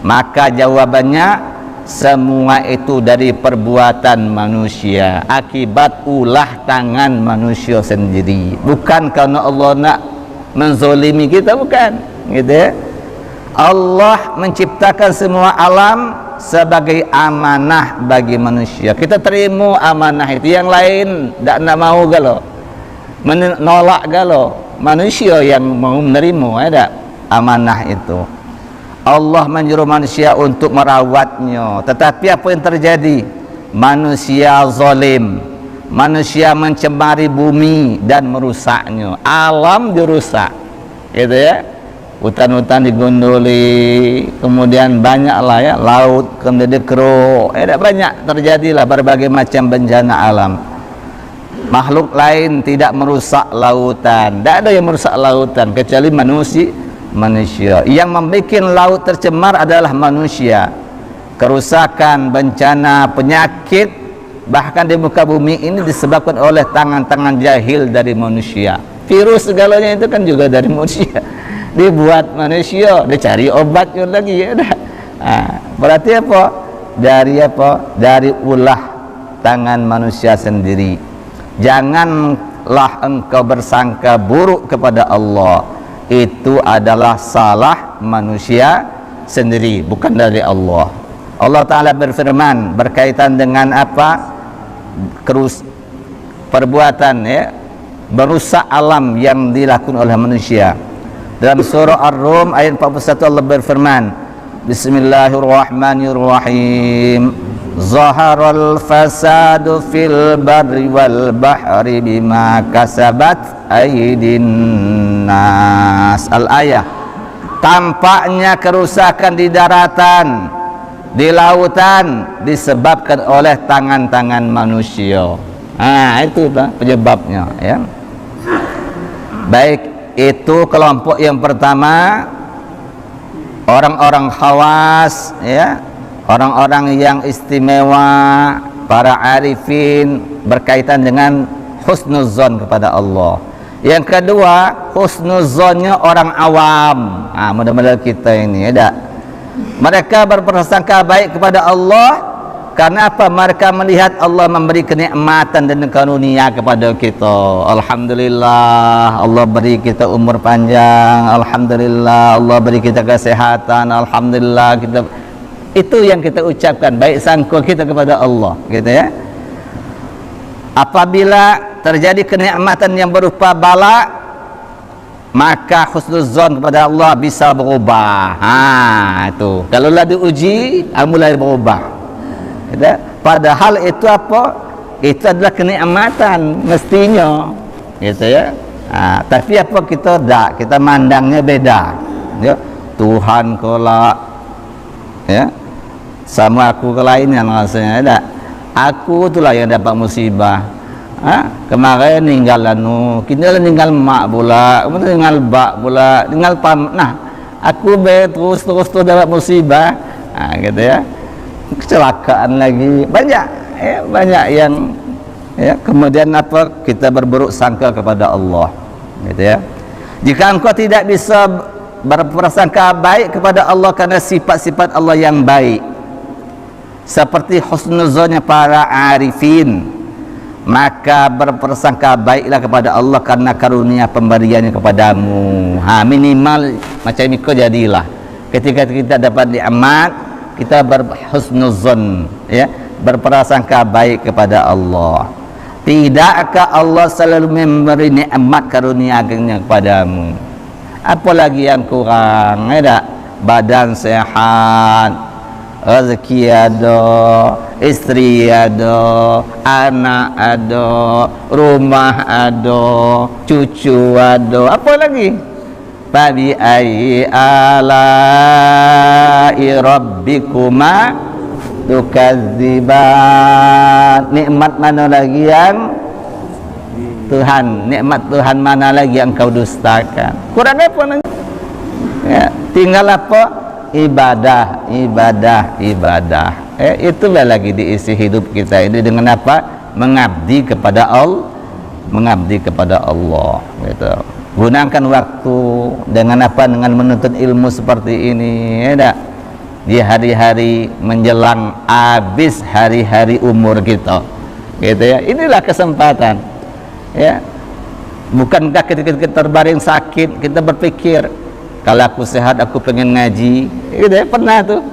Maka jawabannya, semua itu dari perbuatan manusia, akibat ulah tangan manusia sendiri, bukan karena Allah nak menzolimi kita, bukan, gitu ya. Allah menciptakan semua alam sebagai amanah bagi manusia. Kita terima amanah itu, yang lain tidak nak mau galau, menolak galau, manusia yang mau menerima amanah itu. Allah menyuruh manusia untuk merawatnya, tetapi apa yang terjadi? Manusia zalim, manusia mencemari bumi dan merusaknya, alam dirusak, gitu ya. Hutan-hutan digondoli, kemudian banyaklah ya, laut kemudian dikeruk, banyak terjadilah berbagai macam bencana alam. Makhluk lain tidak merusak lautan, tidak ada yang merusak lautan kecuali manusia. Yang membuat laut tercemar adalah manusia. Kerusakan, bencana, penyakit bahkan di muka bumi ini disebabkan oleh tangan-tangan jahil dari manusia. Virus segalanya itu kan juga dari manusia, dibuat manusia, dicari obatnya lagi, berarti apa? Dari ulah tangan manusia sendiri. Janganlah engkau bersangka buruk kepada Allah, itu adalah salah manusia sendiri, bukan dari Allah. Allah Ta'ala berfirman berkaitan dengan apa? perbuatan ya merusak alam yang dilakukan oleh manusia. Dalam surah Ar-Rum ayat 41 Allah berfirman, Bismillahirrahmanirrahim. Zaharal fasadu fil barri wal bahri bima kasabat aydin nas. Al-ayah. Tampaknya kerusakan di daratan, di lautan disebabkan oleh tangan-tangan manusia. Itu penyebabnya ya. Baik, itu kelompok yang pertama, orang-orang khawas ya, orang-orang yang istimewa, para arifin berkaitan dengan husnuzon kepada Allah. Yang kedua, husnuzonnya orang awam. Mudah-mudahan kita ini ada. Mereka berprasangka baik kepada Allah karena apa? Mereka melihat Allah memberi kenikmatan dan karunia kepada kita. Alhamdulillah, Allah beri kita umur panjang. Alhamdulillah, Allah beri kita kesehatan. Alhamdulillah, itu yang kita ucapkan, baik sangka kita kepada Allah, gitu ya. Apabila terjadi kenikmatan yang berupa bala, maka husnuzon kepada Allah bisa berubah. Itu kalau lah diuji, mulai berubah, gitu. Padahal itu apa? Itu adalah kenikmatan mestinya, gitu ya. Tapi apa, kita mandangnya beda ya. Tuhan kelak ya sama aku kelainan rasanya ada. Aku itulah yang dapat musibah. Kemarin ninggal kita ninggal mak pula, kemudian ninggal bak pula, ninggal pam. Nah, aku terus dapat musibah, gitu ya. Kecelakaan lagi banyak ya, banyak yang ya. Kemudian apa? Kita berburuk sangka kepada Allah, gitu ya. Jika engkau tidak bisa berprasangka baik kepada Allah karena sifat-sifat Allah yang baik, seperti husnuzonnya para arifin, maka berprasangka baiklah kepada Allah karena karunia pemberiannya kepadamu. Minimal macam itu jadilah. Ketika kita dapat nikmat, kita berhusnuzon ya, berprasangka baik kepada Allah. Tidakkah Allah selalu memberi nikmat karunia-Nya kepadamu? Apalagi yang kurang, ya, badan sehat, rezeki ada, istri ada, anak ada, rumah ada, cucu ada, apa lagi? Fabi ayyi ala'i rabbikuma tukadziban. Nikmat mana lagi yang Tuhan, nikmat Tuhan mana lagi yang kau dustakan? Kurang apa nanti? Ya, tinggal apa? Ibadah. Itulah lagi diisi hidup kita ini dengan apa? Mengabdi kepada Allah, gitu. Gunakan waktu dengan apa? Dengan menuntut ilmu seperti ini, ya tak? Di hari-hari menjelang habis hari-hari umur kita, gitu ya. Inilah kesempatan, ya. Bukankah ketika kita terbaring sakit kita berpikir, kalau aku sehat aku pengen ngaji, gitu ya, pernah tuh.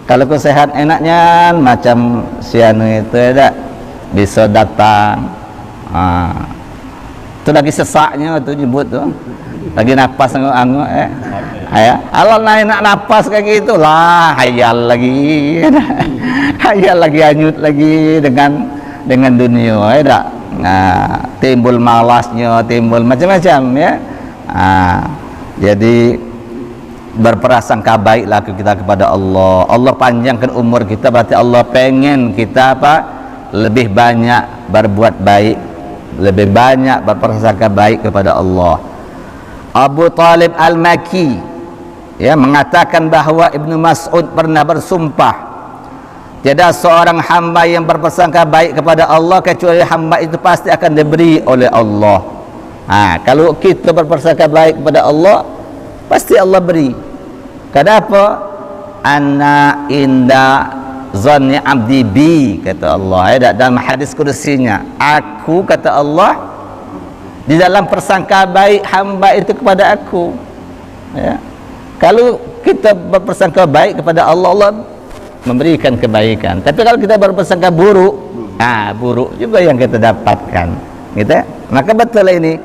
Kalau aku sehat enaknya macam sianu itu ya, bisa datang. Itu lagi sesaknya tuh nyebut tuh, lagi napas anggu ya. Allah nak napas kayak gitu lah, hayal lagi, hayal lagi, hanyut lagi dengan dunia, ya. Nah, timbul malasnya, timbul macam-macam ya. Jadi berprasangka baiklah kita kepada Allah. Allah panjangkan umur kita, berarti Allah pengen kita apa? Lebih banyak berbuat baik, lebih banyak berprasangka baik kepada Allah. Abu Talib Al-Maki ya mengatakan bahwa Ibnu Mas'ud pernah bersumpah, tiada seorang hamba yang berprasangka baik kepada Allah kecuali hamba itu pasti akan diberi oleh Allah. Kalau kita berprasangka baik kepada Allah, pasti Allah beri. Kenapa? Ana inda zanni abdi bi, kata Allah ya, dalam hadis kudusinya. Aku, kata Allah, di dalam persangka baik hamba itu kepada aku, ya. Kalau kita berprasangka baik kepada Allah, Allah memberikan kebaikan. Tapi kalau kita berprasangka buruk, buruk juga yang kita dapatkan, gitu. Maka betul ini,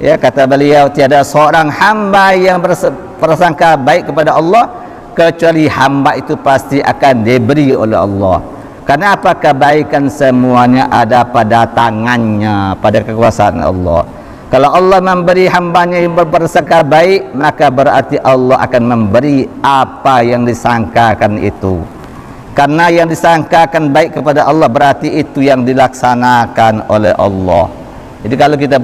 ya, kata beliau, tiada seorang hamba yang berprasangka baik kepada Allah kecuali hamba itu pasti akan diberi oleh Allah. Karena apa? Kebaikan semuanya ada pada tangannya, pada kekuasaan Allah. Kalau Allah memberi hambanya yang berprasangka baik, maka berarti Allah akan memberi apa yang disangkakan itu. Karena yang disangkakan baik kepada Allah berarti itu yang dilaksanakan oleh Allah. Jadi kalau kita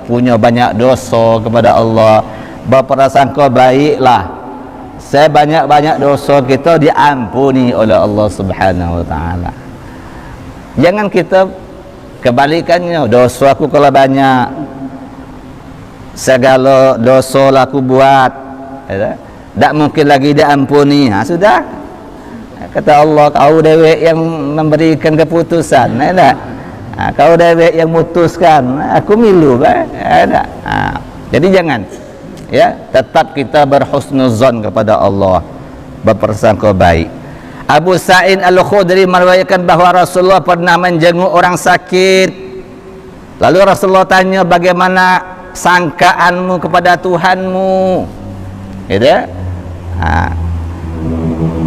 punya banyak dosa kepada Allah, berprasangka baiklah, saya banyak dosa kita diampuni oleh Allah Subhanahu wa taala. Jangan kita kebalikannya, dosa aku kalau banyak, segala dosa lah aku buat, tak mungkin lagi diampuni. Sudah, kata Allah, kau dewek yang memberikan keputusan, kau dewek yang mutuskan, aku milu, jadi jangan, ya, tetap kita berhusnuzon kepada Allah, berprasangka baik. Abu Sa'id Al-Khudri meriwayatkan bahawa Rasulullah pernah menjenguk orang sakit. Lalu Rasulullah tanya, bagaimana sangkaanmu kepada Tuhanmu? Gitu ya?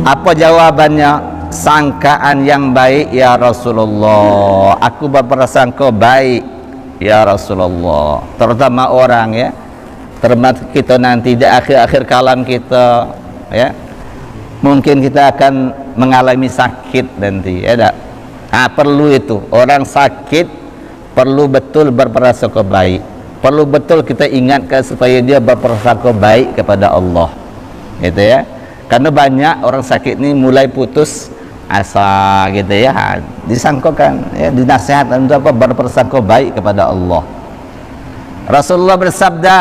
Apa jawabannya? Sangkaan yang baik ya Rasulullah, aku berprasangka baik ya Rasulullah. Terutama orang, ya, termasuk kita nanti di akhir-akhir kalam kita, ya, mungkin kita akan mengalami sakit nanti, ya. Perlu itu, orang sakit perlu betul berprasangka baik, perlu betul kita ingatkan supaya dia berprasangka baik kepada Allah, gitu ya. Karena banyak orang sakit ini mulai putus asa, gitu ya, disangkakan, ya, dinasihatkan untuk apa? Berprasangka baik kepada Allah. Rasulullah bersabda,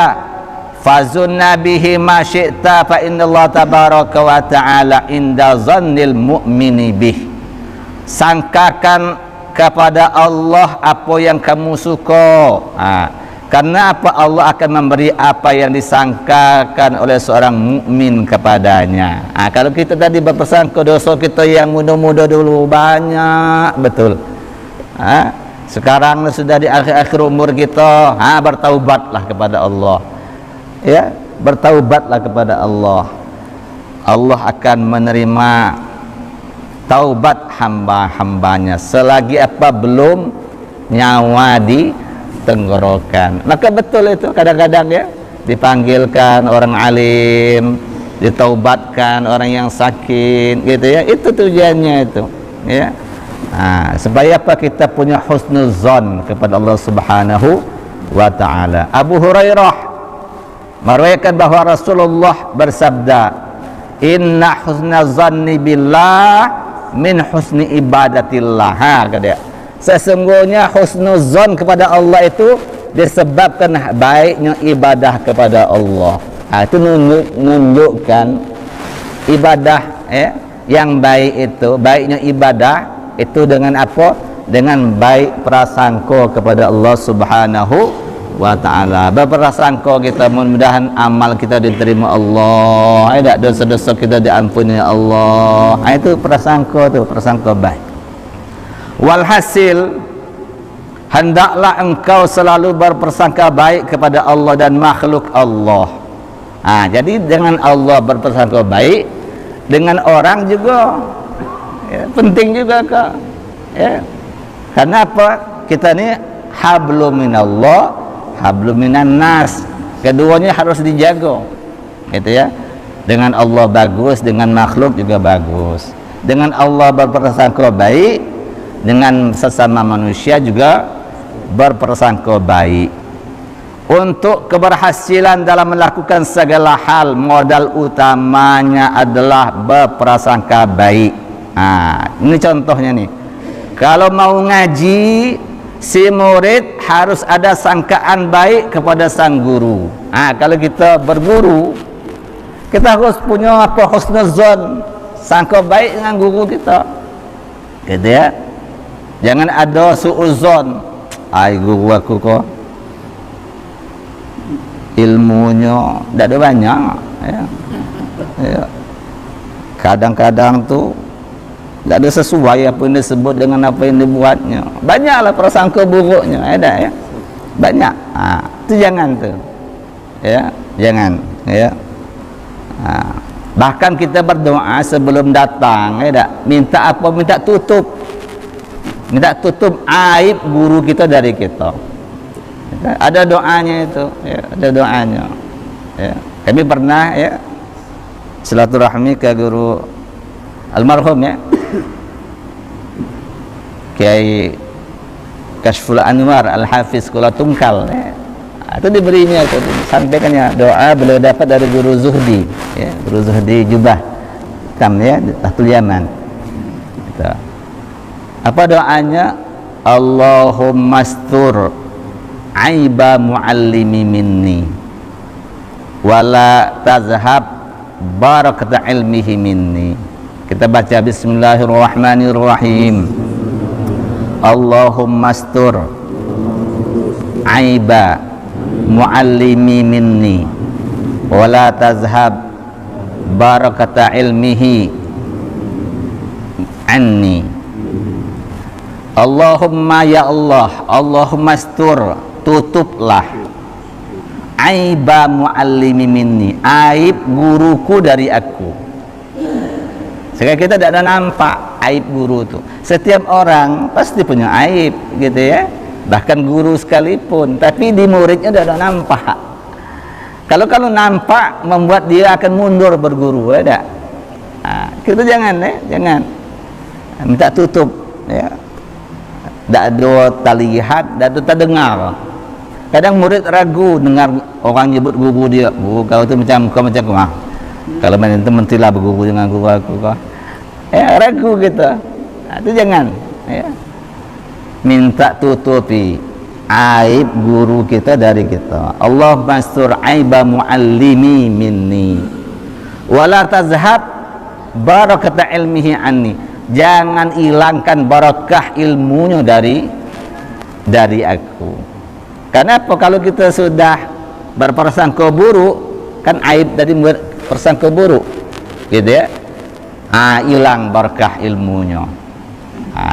fazunna bihi ma syi'ta fa innallaha tabaraka wa ta'ala inda zannil mu'mini bih. Sangkakan kepada Allah apa yang kamu suka, karena apa? Allah akan memberi apa yang disangkakan oleh seorang mukmin kepadanya. Kalau kita tadi berprasangka dosa kita yang muda-muda dulu banyak betul, sekarang sudah di akhir-akhir umur kita, bertaubatlah kepada Allah, ya, bertaubatlah kepada Allah. Allah akan menerima taubat hamba-hambanya selagi apa belum nyawa di tenggorokan. Maka betul itu, kadang-kadang, ya, dipanggilkan orang alim, ditaubatkan orang yang sakit, gitu ya. Itu tujuannya itu, ya. Supaya apa? Kita punya husnuzon kepada Allah Subhanahu wa ta'ala. Abu Hurairah meriwayatkan bahwa Rasulullah bersabda, inna husnuzanni billah min husni ibadatillah. Sesungguhnya husnuzon kepada Allah itu disebabkan baiknya ibadah kepada Allah. Itu menunjukkan ibadah, ya, yang baik itu, baiknya ibadah itu dengan apa? Dengan baik prasangka kepada Allah Subhanahu wa ta'ala. Berprasangka kita, mudah-mudahan amal kita diterima Allah, dosa-dosa kita diampuni Allah. Itu prasangka, itu prasangka baik. Walhasil, hendaklah engkau selalu berprasangka baik kepada Allah dan makhluk Allah. Jadi dengan Allah berprasangka baik, dengan orang juga, ya, penting juga, Kak, ya. Karena apa? Kita ini hablum minallah, hablum minan nas. Keduanya harus dijaga, gitu ya. Dengan Allah bagus, dengan makhluk juga bagus. Dengan Allah berprasangka baik, dengan sesama manusia juga berprasangka baik. Untuk keberhasilan dalam melakukan segala hal, modal utamanya adalah berprasangka baik. Ini contohnya nih. Kalau mau ngaji, si murid harus ada sangkaan baik kepada sang guru. Kalau kita berguru, kita harus punya apa? Husnuzon, sangka baik dengan guru kita, gitu ya. Jangan ada suuzon, guru aku kok ilmunya tidak ada banyak, ya. Kadang-kadang tuh tak ada sesuai apa yang disebut dengan apa yang dibuatnya. Banyaklah prasangka buruknya, ada ya, banyak. Itu jangan tu, ya, jangan, ya. Bahkan kita berdoa sebelum datang, ya tak? Minta apa? Minta tutup aib guru kita dari kita. Ada doanya itu, ya, ada doanya. Ya. Kami pernah ya silaturahmi ke guru almarhum ya, Kiai Kashful Anwar Al-Hafiz Kuala Tungkal ya. Itu diberinya, itu sampaikannya doa beliau dapat dari guru Zuhdi ya, guru Zuhdi Jubah Kam ya, Tahtul Yaman gitu. Apa doanya? Allahumma astur aiba muallimi minni wala tazhab barakata ilmihi minni. Kita baca bismillahirrahmanirrahim. Allahumma astur aiba muallimi minni wala tazhab barakata ilmihi anni. Allahumma ya Allah, Allahumma astur, tutuplah aiba muallimi minni, aib guruku dari aku. Sekarang kita tidak ada nampak aib guru itu. Setiap orang pasti punya aib gitu ya, bahkan guru sekalipun, tapi di muridnya tidak ada nampak. Kalau nampak membuat dia akan mundur berguru, ada. Kita jangan ya, jangan minta tutup ya. Tak ada terlihat, tak ada terdengar. Kadang murid ragu dengar orang nyebut guru dia, guru kau tu macam kau macam kau. Kalau main itu mentilah berguru dengan guru aku kau. Ya ragu kita. Itu jangan. Ya. Minta tutupi aib guru kita dari kita. Allah mastur aiba muallimi minni. Wala tazhab barakata ilmihi anni. Jangan hilangkan barakah ilmunya dari aku. Kenapa? Kalau kita sudah berprasangka buruk, kan aib dari persangka buruk, gitu ya. Hilang barakah ilmunya.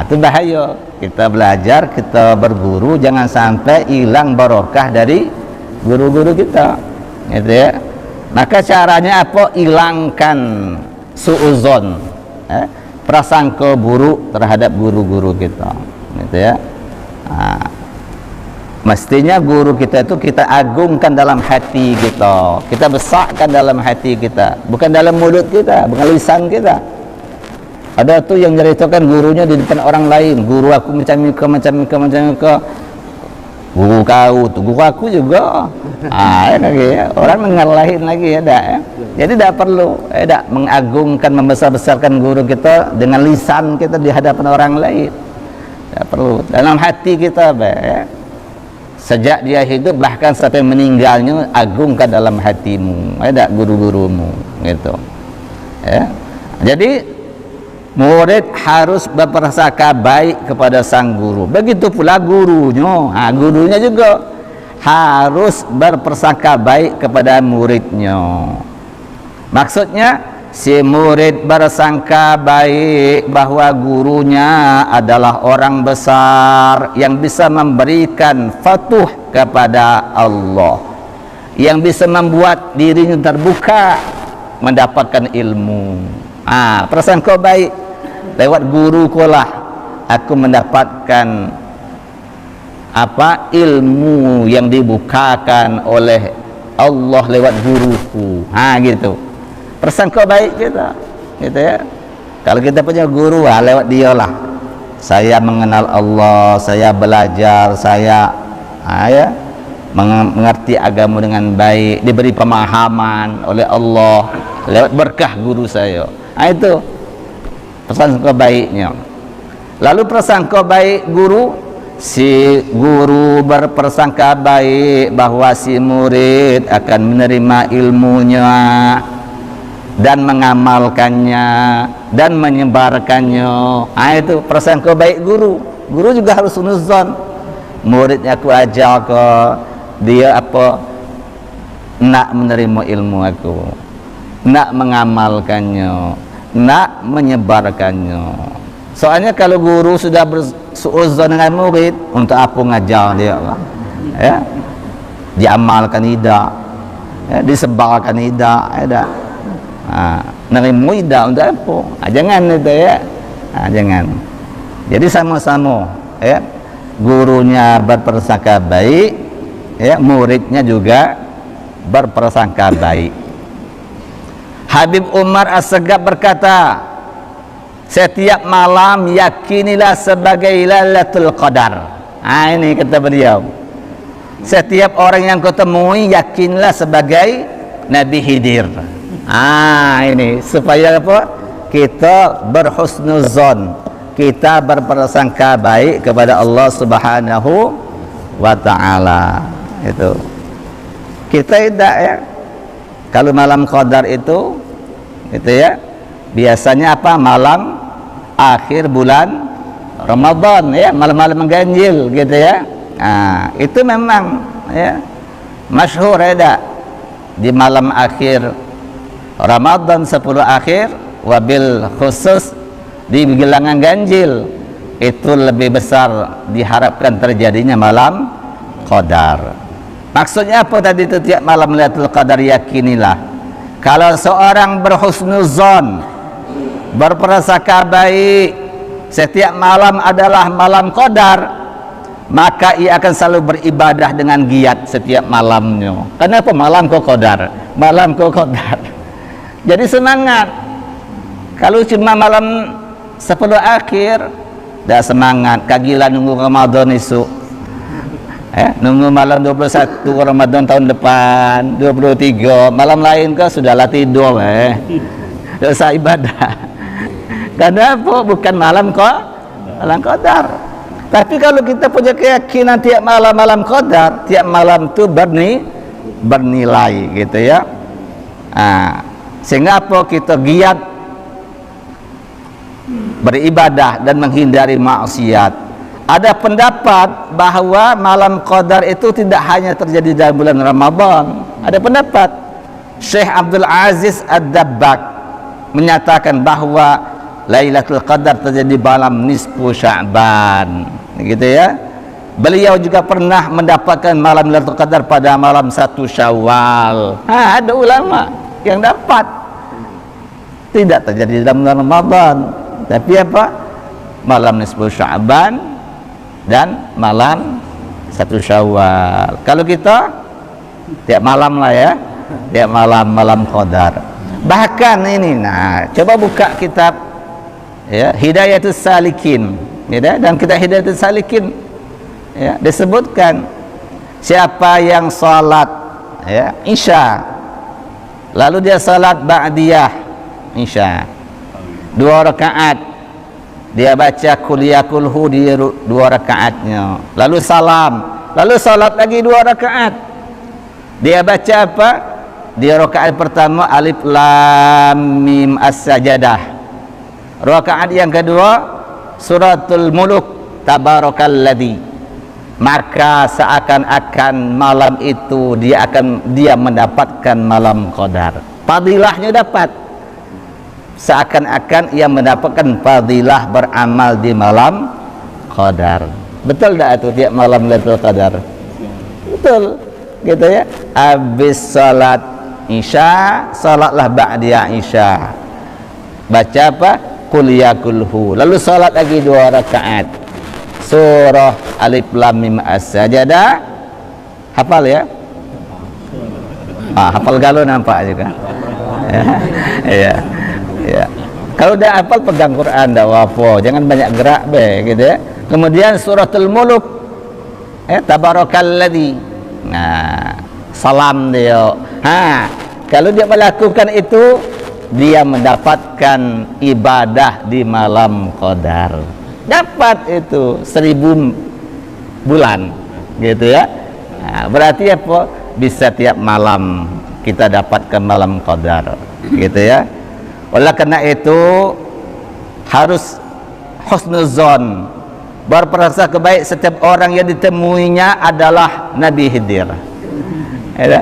Itu bahaya. Kita belajar, kita berguru, jangan sampai hilang barakah dari guru-guru kita, gitu ya. Maka caranya apa? Hilangkan suuzon, prasangka buruk terhadap guru-guru kita, gitu ya. Mestinya guru kita itu kita agungkan dalam hati kita, kita besarkan dalam hati kita, bukan dalam mulut kita, bukan lisan kita. Ada tuh yang ceritakan gurunya di depan orang lain, guru aku macam ni, guru kau tu, guru aku juga. Ya, orang dengar lain lagi ya, dak ya. Jadi tidak perlu mengagungkan, membesar-besarkan guru kita dengan lisan kita di hadapan orang lain. Tidak perlu. Dalam hati kita, ya. Sejak dia hidup bahkan sampai meninggalnya, agungkan dalam hatimu, ada guru-gurumu, gitu. Ya. Jadi murid harus berprasangka baik kepada sang guru. Begitu pula gurunya, gurunya juga harus berprasangka baik kepada muridnya. Maksudnya si murid bersangka baik bahwa gurunya adalah orang besar yang bisa memberikan fatuh kepada Allah, yang bisa membuat dirinya terbuka mendapatkan ilmu. Prasangka baik, lewat guruku lah aku mendapatkan ilmu yang dibukakan oleh Allah lewat guruku. Gitu. Prasangka baik kita, gitu ya. Kalau kita punya guru, lewat dia lah saya mengenal Allah, saya belajar, saya mengerti agama dengan baik, diberi pemahaman oleh Allah lewat berkah guru saya. Itu prasangka baiknya. Lalu prasangka baik guru, si guru berprasangka baik bahwa si murid akan menerima ilmunya dan mengamalkannya dan menyebarkannya. Itu prasangka baik guru. Guru juga harus nuzon, muridnya aku ajar ke dia nak menerima ilmu aku, nak mengamalkannya, nak menyebarkannya. Soalnya kalau guru sudah bersuuzon dengan murid, untuk apa ngajar dia, ya? Diamalkan tidak, ya? Disebarkan tidak, ada. Nerima tidak untuk apa? Jangan itu ya, jangan. Jadi sama-sama, ya, gurunya berprasangka baik, ya, muridnya juga berprasangka baik. Habib Umar As-Segaf berkata, setiap malam yakinilah sebagai Lailatul Qadar. Ini kata beliau, setiap orang yang kau temui yakinlah sebagai Nabi Khidir. Ini supaya apa? Kita berhusnuzon, kita berprasangka baik kepada Allah Subhanahu wa ta'ala. Itu kita tidak, ya, kalau malam Qadar itu ya, biasanya apa? Malam akhir bulan Ramadan, ya, malam-malam ganjil gitu ya. Itu memang, ya, masyhur, ya, di malam akhir Ramadan 10 akhir, wabil khusus di bilangan ganjil itu lebih besar diharapkan terjadinya malam Qadar. Maksudnya apa tadi itu? Tiap malam Lailatul Qadar yakinilah. Kalau seorang berhusnuzon, berprasangka baik, setiap malam adalah malam Qadar, maka ia akan selalu beribadah dengan giat setiap malamnya. Kenapa? Malam kau Qadar, malam kau Qadar. Jadi semangat. Kalau cuma malam 10 akhir, dah semangat. Kagilah nunggu Ramadan esok, nunggu malam 21 Ramadan tahun depan, 23 malam lain ke sudahlah tidur, dosa ibadah. Kenapa? Bukan malam Qadar. Tapi kalau kita punya keyakinan tiap malam Qadar, tiap malam itu bernilai gitu ya. Sehingga apa? Kita giat beribadah dan menghindari maksiat. Ada pendapat bahwa malam Qadar itu tidak hanya terjadi dalam bulan Ramadan. Ada pendapat Syekh Abdul Aziz Ad-Dabbak menyatakan bahwa Lailatul Qadar terjadi malam nisfu Sya'ban, gitu ya. Beliau juga pernah mendapatkan malam Lailatul Qadar pada malam 1 Syawal. Ada ulama yang dapat, tidak terjadi dalam bulan Ramadan, tapi apa? Malam nisfu Sya'ban dan malam 1 Syawal. Kalau kita tiap malam lah, ya, tiap malam Qadar. Bahkan ini, coba buka kitab, ya, Hidayatus Salikin, ya, dan kita Hidayatus Salikin, ya, disebutkan siapa yang salat, ya, Isya, lalu dia salat ba'diyah Isya 2 rakaat, dia baca Qul ya kulhu di 2 rakaatnya, lalu salam, lalu salat lagi 2 rakaat, dia baca apa? Di rakaat pertama alif lam mim as-sajadah, rakaat yang kedua suratul muluk tabarakalladzi, maka seakan-akan malam itu dia mendapatkan malam Qadar, fadilahnya dapat, seakan-akan ia mendapatkan fadilah beramal di malam Qadar. Betul tak itu tiap malam Lailatul Qadar? Betul, gitu ya. Habis salat Isya, salatlah ba'diyah Isya, baca apa? Qul ya kulhu, lalu salat lagi 2 rakaat surah alif lam mim as-sajadah. Hafal ya? Hafal galau nampak juga. Ya. Kalau dah hafal pegang Quran dah apa, jangan banyak gerak gitu ya. Kemudian suratul muluk, tabarakalladzi. Salam dia. Kalau dia melakukan itu, dia mendapatkan ibadah di malam Qadar. Dapat itu 1000 bulan, gitu ya. Berarti apa? Bisa tiap malam kita dapatkan malam Qadar, gitu ya. Oleh karena itu harus husnuzon, berprasangka baik. Setiap orang yang ditemuinya adalah Nabi Khidir, ya.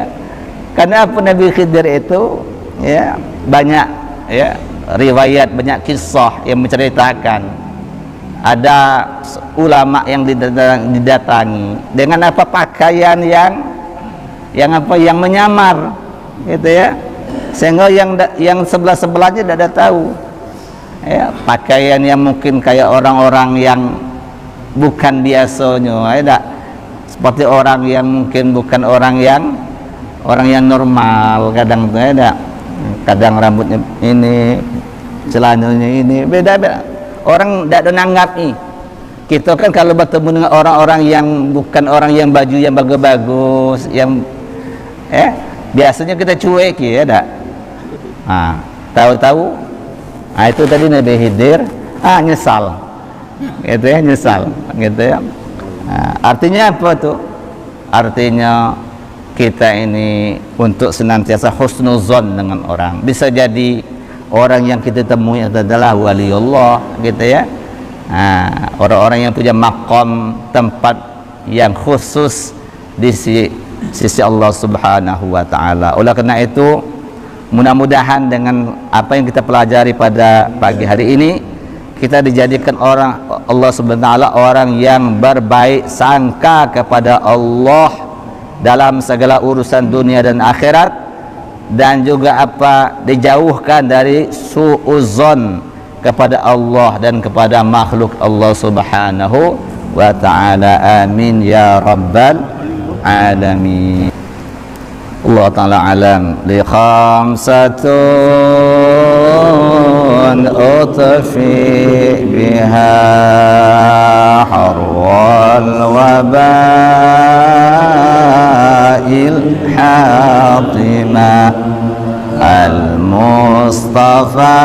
Karena apa? Nabi Khidir itu, ya, banyak, ya, riwayat, banyak kisah yang menceritakan ada ulama yang didatangi dengan apa pakaian yang menyamar gitu ya, sehingga yang sebelahnya tidak ada tahu ya, pakaian yang mungkin kayak orang-orang yang bukan biasanya ya, seperti orang yang mungkin bukan orang yang normal, kadang tuh ya, kadang rambutnya ini, celananya ini beda-beda, orang tidak ada nanggapi. Kita kan kalau bertemu dengan orang-orang yang bukan orang yang baju yang bagus-bagus, yang biasanya kita cuek ya, dak. Tahu-tahu, itu tadi Nabi Khidir, nyesal, gitu ya, nyesal, gitu ya. Artinya apa tuh? Artinya kita ini untuk senantiasa husnuzon dengan orang. Bisa jadi orang yang kita temui adalah waliullah, gitu ya. Orang-orang yang punya makom, tempat yang khusus di sisi Allah Subhanahu wa Ta'ala. Oleh karena itu, mudah-mudahan dengan apa yang kita pelajari pada pagi hari ini, kita dijadikan orang Allah Subhanahu wa Ta'ala orang yang berbaik sangka kepada Allah dalam segala urusan dunia dan akhirat, dan juga dijauhkan dari su'uzon kepada Allah dan kepada makhluk Allah Subhanahu wa Ta'ala. Amin ya rabbal alamin. Allah Ta'ala alam. Li khamsatun utfi biha harwal wabail hatima al-Mustafa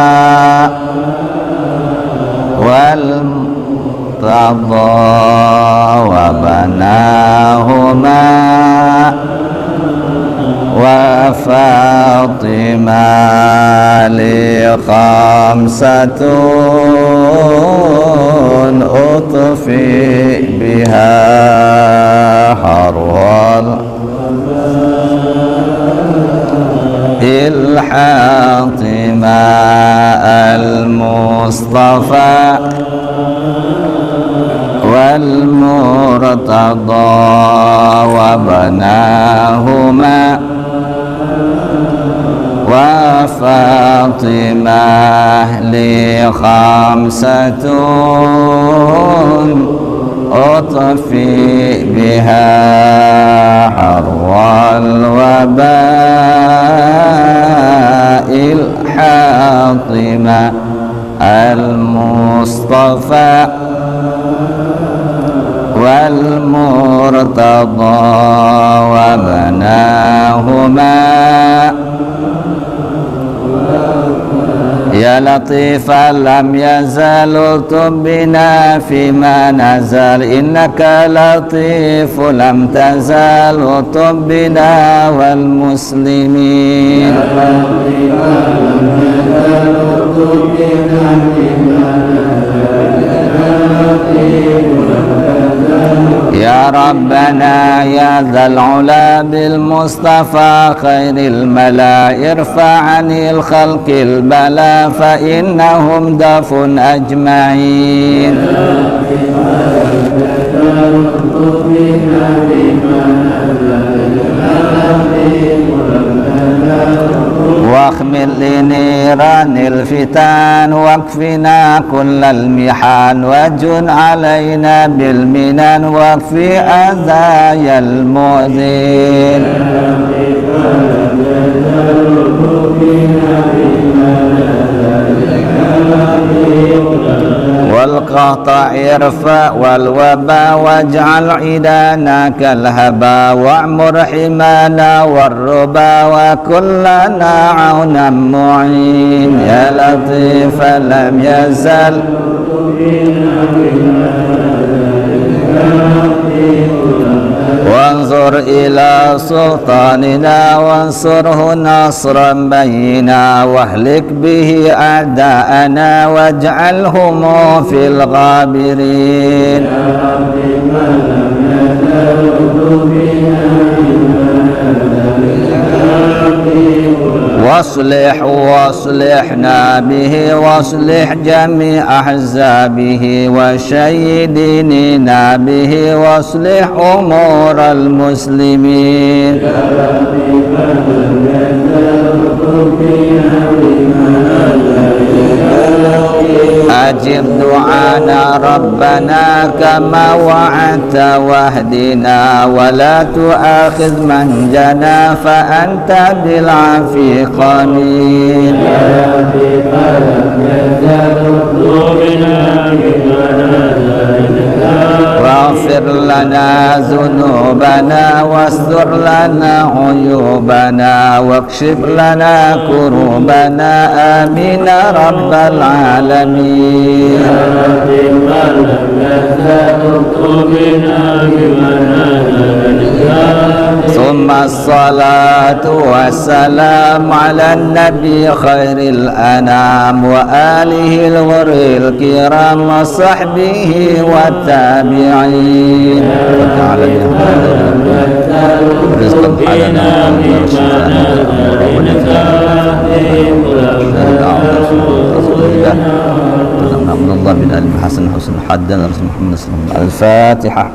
wal-Murtada wa banahuma wa Fatima li khamsatun utfi biha harwal الحاطمة المصطفى والمرتضى وبناهما وفاطمة لخمسة أطفي بها حر الوباء الحاطمة المصطفى والمرتضى وبناهما يا لطيفا لم يزل بنا فيما نزل إنك لطيف لم تزل بنا والمسلمين يا ربنا يا ذا العلا بالمصطفى خير الملا ارفع عن الخلق البلا فإنهم دف أجمعين واخمل لنيران الفتان واكفنا كل المحان واجن علينا بالمنان واكفي أذايا المؤذين والقطع ارفع والوبا واجعل عدانا كالهبا واعمر حمانا والربا وكلنا عونا معين يا لطيفا لم يزل وانظر إلى سلطاننا وانصره نصرا بينا واهلك به أعداءنا واجعلهم في الغابرين واصلحنا به واصلح جميع أحزابه وشيد ديننا به واصلح أمور المسلمين أجب دعانا ربنا كما وعدت واهدنا ولا تؤاخذ من جنى فأنت بالعفو قدير واغفر لنا ذنوبنا واستر لنا عيوبنا واكشف لنا كروبنا آمين رب العالمين ثم الصلاة والسلام على النبي خير الأنام وآله الغر الكرام وصحبه والتابعين وتعالى رزقا حسنا من الله من ألم حسن حسن حدنا رسول محمد صلى الله عليه وسلم. الفاتحة.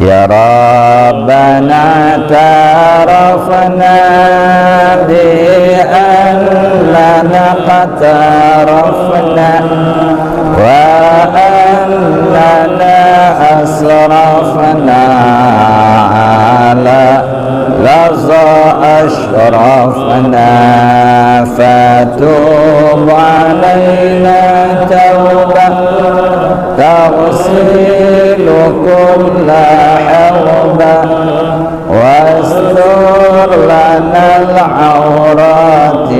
يا ربنا اعترفنا بأننا قد اعترفنا وأننا أسرفنا على لظى أشرفنا فتوب علينا توبة تغسل كل حوبة واستر لنا العورات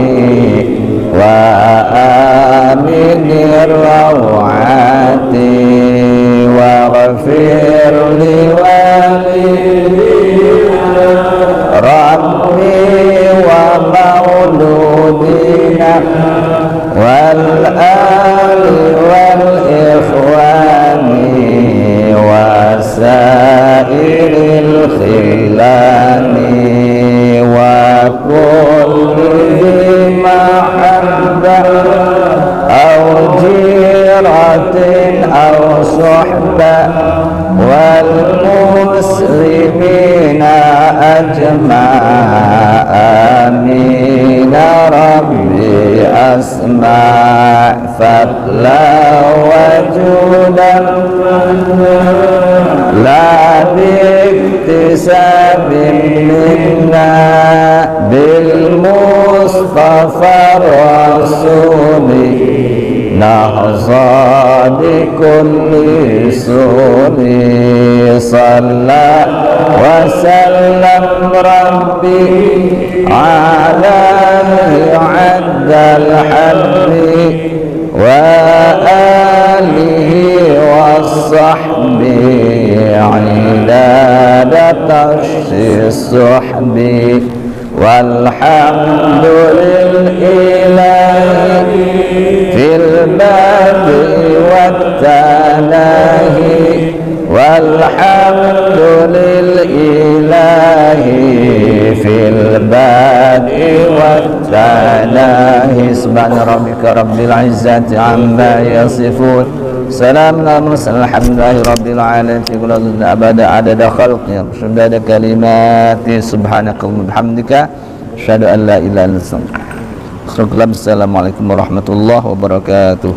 وآمن الروعات واغفر لوالدينا ربي ومولودنا والآل والإخوان وسائر الخلان وكل ذي محبة أو جيرة أو صحبة والمسلمين أجمع آمين ربي أسمع فضلا وجودا لا باكتساب منا بالمصطفى الرسول نحظى بكل سور صلى وسلم ربي عليه عد الحب وآله وصحبه عداد طش الصحب والحمد لله في البدء والتناهي والحمد لله في البدء والتناهي سبحان ربك رب العزة عما يصفون سلام على المرسلين الحمد لله رب العالمين في كل أبدا عدد خلقه عدد كلماته سبحانك اللهم وبحمدك أشهد أن لا إله إلا أنت أستغفرك. Assalamualaikum warahmatullahi wabarakatuh.